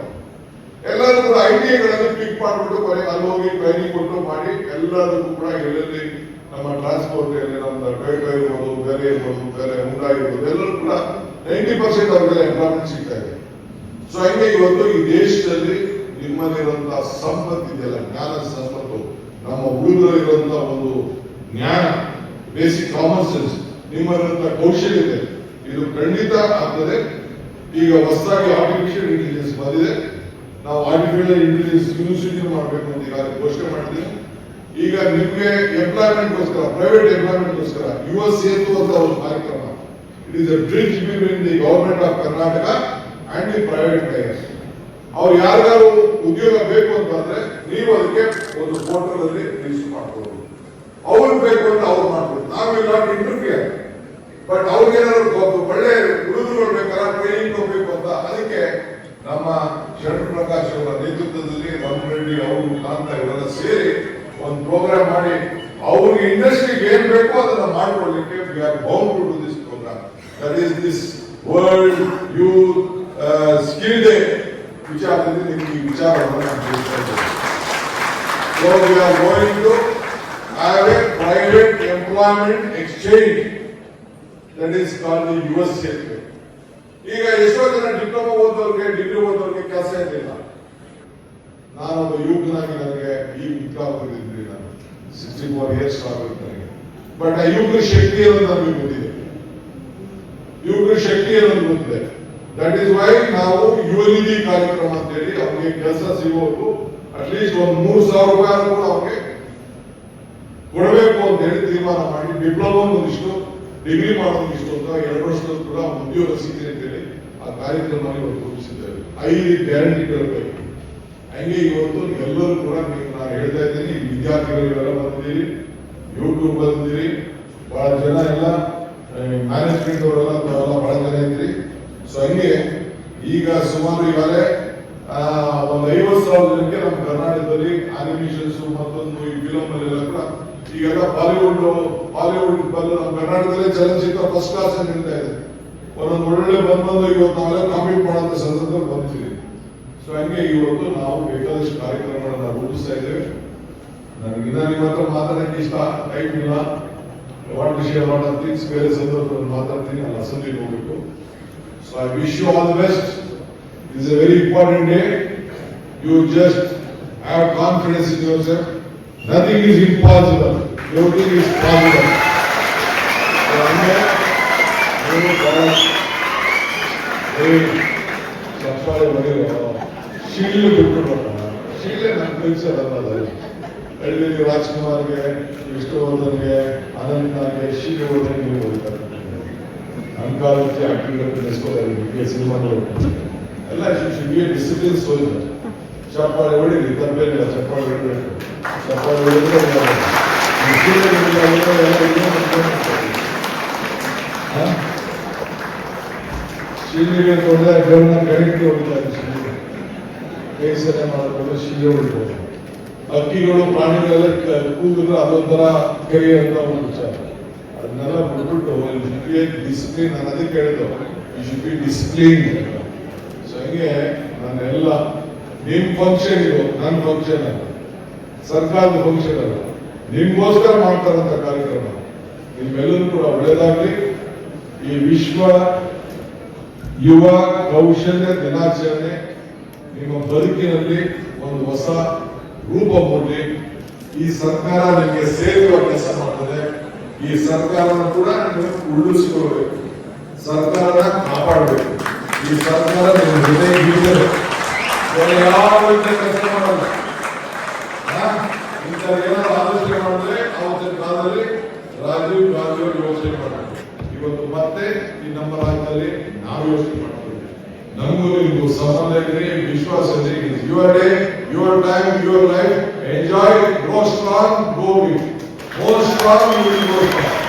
ಎಲ್ಲರೂ ಕೂಡ ಐಟಿಐಗಳಲ್ಲಿ ಪಿಕ್ ಮಾಡಿಬಿಟ್ಟು ಕೊನೆಗೆ ಅಲ್ಲಿ ಹೋಗಿ ಟ್ರೈನಿಂಗ್ ಕೊಟ್ಟು ಮಾಡಿ ಎಲ್ಲದಕ್ಕೂ ಕೂಡ ಎಲ್ಲೆಲ್ಲಿ ನಮ್ಮ ಟ್ರಾನ್ಸ್ಪೋರ್ಟ್ ನಮ್ಮ ಟೊಯೋಟಾ ಇರ್ಬೋದು, ಬೇರೆ ಇರ್ಬೋದು, ಬೇರೆ ಹುಂಡಾ ಇರ್ಬೋದು, ಎಲ್ಲರೂ ಕೂಡ 90% ಅವ್ರಿಗೆಲ್ಲ ಎಂಪ್ಲಾಯ್ಮೆಂಟ್ ಸಿಗ್ತಾ ಇದೆ. ಸೊ ಹಂಗೆ ಇವತ್ತು ಈ ದೇಶದಲ್ಲಿ ನಿಮ್ಮಲ್ಲಿರುವಂತಹ ಸಂಪತ್ತು ಇದೆಯಲ್ಲ, ಜ್ಞಾನ ಸಂಪತ್ತು, ನಮ್ಮ ಹುಡುಗರಲ್ಲಿರುವಂತಹ ಒಂದು ಜ್ಞಾನ, ಬೇಸಿಕ್ ಕಾಮನ್ ಸೆನ್ಸ್, ನಿಮ್ಮಲ್ಲಿರುವಂತಹ ಕೌಶಲ್ಯ ಇದೆ, ಇದು ಖಂಡಿತ ಆಗ್ತದೆ. ಈಗ ಹೊಸದಾಗಿ ಆರ್ಟಿಫಿಷಿಯಲ್ ಇಂಟೆಲಿಜೆನ್ಸ್ ಬಂದಿದೆ. ನಾವು ಆರ್ಟಿಫಿಷಿಯಲ್ ಇಂಟೆಲಿಜೆನ್ಸ್ ಯೂನಿವರ್ಸಿಟಿ ಮಾಡಬೇಕು ಅಂತ ಈಗ ಘೋಷಣೆ ಮಾಡಿದ್ದೀವಿ. ಈಗ ನಿಮಗೆ ಎಂಪ್ಲಾಯ್ಮೆಂಟ್ಗೋಸ್ಕರ, ಪ್ರೈವೇಟ್ ಎಂಪ್ಲಾಯ್ಮೆಂಟ್ಗೋಸ್ಕರ ಯುವ ಸೇತು ಅಂತ ಒಂದು ಕಾರ್ಯಕ್ರಮ. It is a bridge between the government of Karnataka and the private players. ಅವ್ರು ಯಾರಿಗಾರು ಉದ್ಯೋಗ ಬೇಕು ಅಂತಂದ್ರೆ ನೀವು ಅದಕ್ಕೆ ಒಂದು ಪೋರ್ಟಲ್ ಅಲ್ಲಿ ರಿಜಿಸ್ಟರ್ ಮಾಡ್ಬೋದು. ಅವ್ರು ಬೇಕು ಅಂತ ಅವ್ರು ಮಾಡ್ಬೋದು. ನಾವು ವಿಲ್ ನಾಟ್ ಇಂಟರ್ಫಿಯರ್. ಬಟ್ ಅವ್ರಿಗೇನಾದ್ರು ಒಳ್ಳೆ ಹುಡುಗರು ಬೇಕಲ್ಲ, ಟ್ರೈನಿಂಗ್ ಹೋಗ್ಬೇಕು ಅಂತ, ಅದಕ್ಕೆ ನಮ್ಮ ಶರಣ್ ಪ್ರಕಾಶ್ ಅವರ ನೇತೃತ್ವದಲ್ಲಿ ರೆಡ್ಡಿ ಅವರು ಕಾಂತ ಇವರೆಲ್ಲ ಸೇರಿ ಒಂದು ಪ್ರೋಗ್ರಾಮ್ ಮಾಡಿ ಅವ್ರಿಗೆ ಇಂಡಸ್ಟ್ರಿಗೆ ಏನ್ ಬೇಕೋ ಅದನ್ನ ಮಾಡ್ಕೊಡ್ಲಿಕ್ಕೆ we are bound to do this program. That is this world youth skill day ವಿಚಾರದಲ್ಲಿ ನಿಮಗೆ ಈ ವಿಚಾರವನ್ನು ನಾನು ತಿಳಿಸ್ತಾ ಇದ್ದೇನೆ. So we are going to have a private employment exchange that is called the US Sector. ಈಗ ಎಷ್ಟೋ ಜನ ಡಿಪ್ಲೊಮಾ ಓದೋರಿಗೆ, ಡಿಗ್ರಿ ಓದೋರಿಗೆ ಕೆಲಸ ಇರಲಿಲ್ಲ. ನಾನೊಬ್ಬ ಯುವಕನಾಗಿ ನನಗೆ ಈ ಇದ್ರಿ ನಾನು 64 ಇಯರ್ಸ್ ಆಗುತ್ತೆ ನನಗೆ. ಬಟ್ ಆ ಯುವಕರ ಶಕ್ತಿ ಅನ್ನೋದು ನಮಗೆ ಗೊತ್ತಿದೆ, ಯುವಕರ ಶಕ್ತಿ ಅನ್ನೋದು ಗೊತ್ತಿದೆ. ದಟ್ ಈಸ್ ವೈ ನಾವು ಯುವನಿಧಿ ಕಾರ್ಯಕ್ರಮ ಅಂತ ಹೇಳಿ ಅವ್ರಿಗೆ ಕೆಲಸ ಸಿಗೋದು ಅಟ್ಲೀಸ್ಟ್ ಒಂದು 3,000 ರೂಪಾಯಿ ಕೂಡ ಅವ್ರಿಗೆ ಕೊಡಬೇಕು ಅಂತ ಹೇಳಿ ತೀರ್ಮಾನ ಮಾಡಿ, ಡಿಪ್ಲೊಮಾ ಒಂದಿಷ್ಟು, ಡಿಗ್ರಿ ಮಾಡೋದಿಷ್ಟು ಅಂತ 2 ವರ್ಷದ ಕೂಡ ಉದ್ಯೋಗ ಸಿಗ್ತದೆ ಅಂತ ಹೇಳಿ ಆ ಕಾರ್ಯಕ್ರಮ ಇವತ್ತು ರೂಪಿಸಿದ್ದೇವೆ. 5 ಗ್ಯಾರಂಟಿಗಳ ಪೈಕಿ. ಹಂಗೆ ಇವತ್ತು ಎಲ್ಲರೂ ಕೂಡ ನಾನು ಹೇಳ್ತಾ ಇದ್ದೀನಿ, ವಿದ್ಯಾರ್ಥಿಗಳಿಗೆಲ್ಲ ಬಂದಿದ್ದೀರಿ, ಯುವಕರು ಬಂದಿದ್ದೀರಿ, ಬಹಳ ಜನ ಎಲ್ಲ ಮ್ಯಾನೇಜ್ಮೆಂಟ್ ಅವರೆಲ್ಲ ಬಹಳ ಜನ ಇದ್ದೀರಿ. ಸೊ ಹಂಗೆ ಈಗ ಸುಮಾರು ಈಗಾಗಲೇ ಒಂದು 50,000 ಜನಕ್ಕೆ ನಮ್ಮ ಕರ್ನಾಟಕದಲ್ಲಿ ಅನಿಮೇಷನ್ಸ್ ಮತ್ತೊಂದು ಈ ಫಿಲಮ್ ಅಲ್ಲೆಲ್ಲ ಕೂಡ ಈಗೆಲ್ಲ ಬಾಲಿವುಡ್ ಬಂದು ನಮ್ಮ ಕರ್ನಾಟಕದಲ್ಲಿ ಚಲನಚಿತ್ರ ಫಸ್ಟ್ ಕ್ಲಾಸ್ ನಡೀತಾ ಇದೆ. ಒಂದೊಂದು ಒಳ್ಳೆ ಬಂದು ಇವತ್ತು ನಾವೆಲ್ಲ ಕಾಂಪೀಟ್ ಮಾಡುವಂತ ಸಂದರ್ಭದಲ್ಲಿ ಬಂದಿದ್ದೀವಿ. ಸೊ ಹಂಗೆ ಇವತ್ತು ನಾವು ಬೇಕಾದಷ್ಟು ಕಾರ್ಯಕ್ರಮಗಳನ್ನ ರೂಪಿಸ್ತಾ ಇದ್ದೇವೆ. ನನಗಿನ್ನ ನಿಮ್ಮ ಹತ್ರ ಮಾತಾಡಕ್ಕೆ ಇಷ್ಟ, ಟೈಮ್ ಇಲ್ಲ, ವಾಟ್ ವಿಷಯ ಥಿಂಗ್ಸ್ ಬೇರೆ ಸಂದರ್ಭದಲ್ಲಿ ಮಾತಾಡ್ತೀನಿ, ಅಲ್ಲಿ ಅಸೆಂಬ್ಲಿಗೆ ಹೋಗ್ಬೇಕು. So I wish you all the best. This is a very important day. You just have confidence in yourself. Nothing is impossible. everything is possible. So, ಹಂಗೆ ನೀವು ಬಹಳ ಚಪ್ಪಾಳೆ ಹೊಡೆಯುವ ಶಿಳ್ಳು ಬಿಟ್ಬಿಡೋಣ. ಶಿಳ್ಳೆ ನನ್ನ ಕಲಿಸೋದಲ್ಲ ಅದು. ಹಳ್ಳಿಯಲ್ಲಿ ರಾಜ್ಕುಮಾರ್ಗೆ, ವಿಷ್ಣುವರ್ಧನ್ಗೆ, ಅನಂತ್ನಾಗೆ ಶಿಳ್ಳುವರ್ಧನ್ ನೀವು ಹೋಗ್ತಾರೆ. ಅಂಕಾಲಕ್ಕೆ ಆಕ್ಟಿವ್ ಸಿನಿಮಾಗಳು ಎಲ್ಲ ಡಿಸಿಪ್ಲಿನ್ ಸೋಲ್ಜರ್. ಚಪ್ಪಾಳೆ ಹೊಡಿಲಿ, ತಪ್ಪೇನಿಲ್ಲ, ಚಪ್ಪಾಳೆ ಹೊಡಿಬೇಕು. ಚಪ್ಪಾಳೆ ಹೊಡಿದ್ರೆ ಶಿಲ್ಲಿಗೆ ತೊಂದರೆ ಬೆವನ ಗಣಿಕೆ ಹೊಡಿತಾರೆ. ಶಿಲ್ಲಿಗೆ ಬೇಸನೆ ಮಾಡಿಕೊಂಡು ಶಿಲ್ಲೆ ಹೊಡಿಬೋದು. ಹಕ್ಕಿಗಳು ಪ್ರಾಣಿಗಳೆಲ್ಲ ಕೂಗಿದ್ರೆ ಅದೊಂಥರ ಕೈ ಅಂತ ಒಂದು ವಿಚಾರ. ಅದನ್ನೆಲ್ಲ ಬಿಟ್ಬಿಟ್ಟು ಡಿಸಿಪ್ಲಿನ್. ನಾನು ಅದಕ್ಕೆ ಹೇಳಿದ್ದು, you should be discipline. So ಹಂಗೆ ನಾನೆಲ್ಲ ನಿಮ್ ಫಂಕ್ಷನ್ ಇದು, ನನ್ನ ಫಂಕ್ಷನ್ ಅಲ್ಲ, ಸರ್ಕಾರದ ಫಂಕ್ಷನ್ ಅಲ್ಲ, ನಿಮ್ಗೋಸ್ಕರ ಮಾಡ್ತಾರಂತ ಕಾರ್ಯಕ್ರಮ. ನಿಮ್ಮೆಲ್ಲರೂ ಕೂಡ ಒಳ್ಳೆಯದಾಗಲಿ. ಈ ವಿಶ್ವ ಯುವ ಕೌಶಲ್ಯ ದಿನಾಚರಣೆ ನಿಮ್ಮ ಬದುಕಿನಲ್ಲಿ ಒಂದು ಹೊಸ ರೂಪ ಮೂಡಲಿ. ಈ ಸರ್ಕಾರ ನಿಮಗೆ ಸೇರುವ ಕೆಲಸ ಮಾಡ್ತದೆ. ಈ ಸರ್ಕಾರವನ್ನು ಕೂಡ ನೀವು ಉಳಿಸಿಕೊಳ್ಳಬೇಕು, ಸರ್ಕಾರನ ಕಾಪಾಡಬೇಕು. ಈ ಸರ್ಕಾರ ನಿಮ್ಮ ಜೊತೆ ಇದ್ದರೆ ಯಾವ ಕೆಲಸ ಮಾಡಲ್ಲ. ಇಂಥದ್ದೇನಾದ್ರು ಆಲೋಚನೆ ಮಾಡಿದ್ರೆ ಅವತ್ತಿನ ಕಾಲದಲ್ಲಿ ರಾಜೀವ್ ಗಾಂಧಿ ಅವರು ಯೋಚನೆ ಮಾಡ್ತಾರೆ. ಇವತ್ತು ಮತ್ತೆ ಈ ನಮ್ಮ ರಾಜ್ಯದಲ್ಲಿ ನಾವು ಯೋಚನೆ ಮಾಡ್ತೀವಿ. ನಮಗೂ ನಿಮಗೂ ಸಂಬಂಧ ಇದೆ, ವಿಶ್ವಾಸ ಇದೆ. Your day, your time, your life. Enjoy, grow strong, go with. More strong, you will go strong.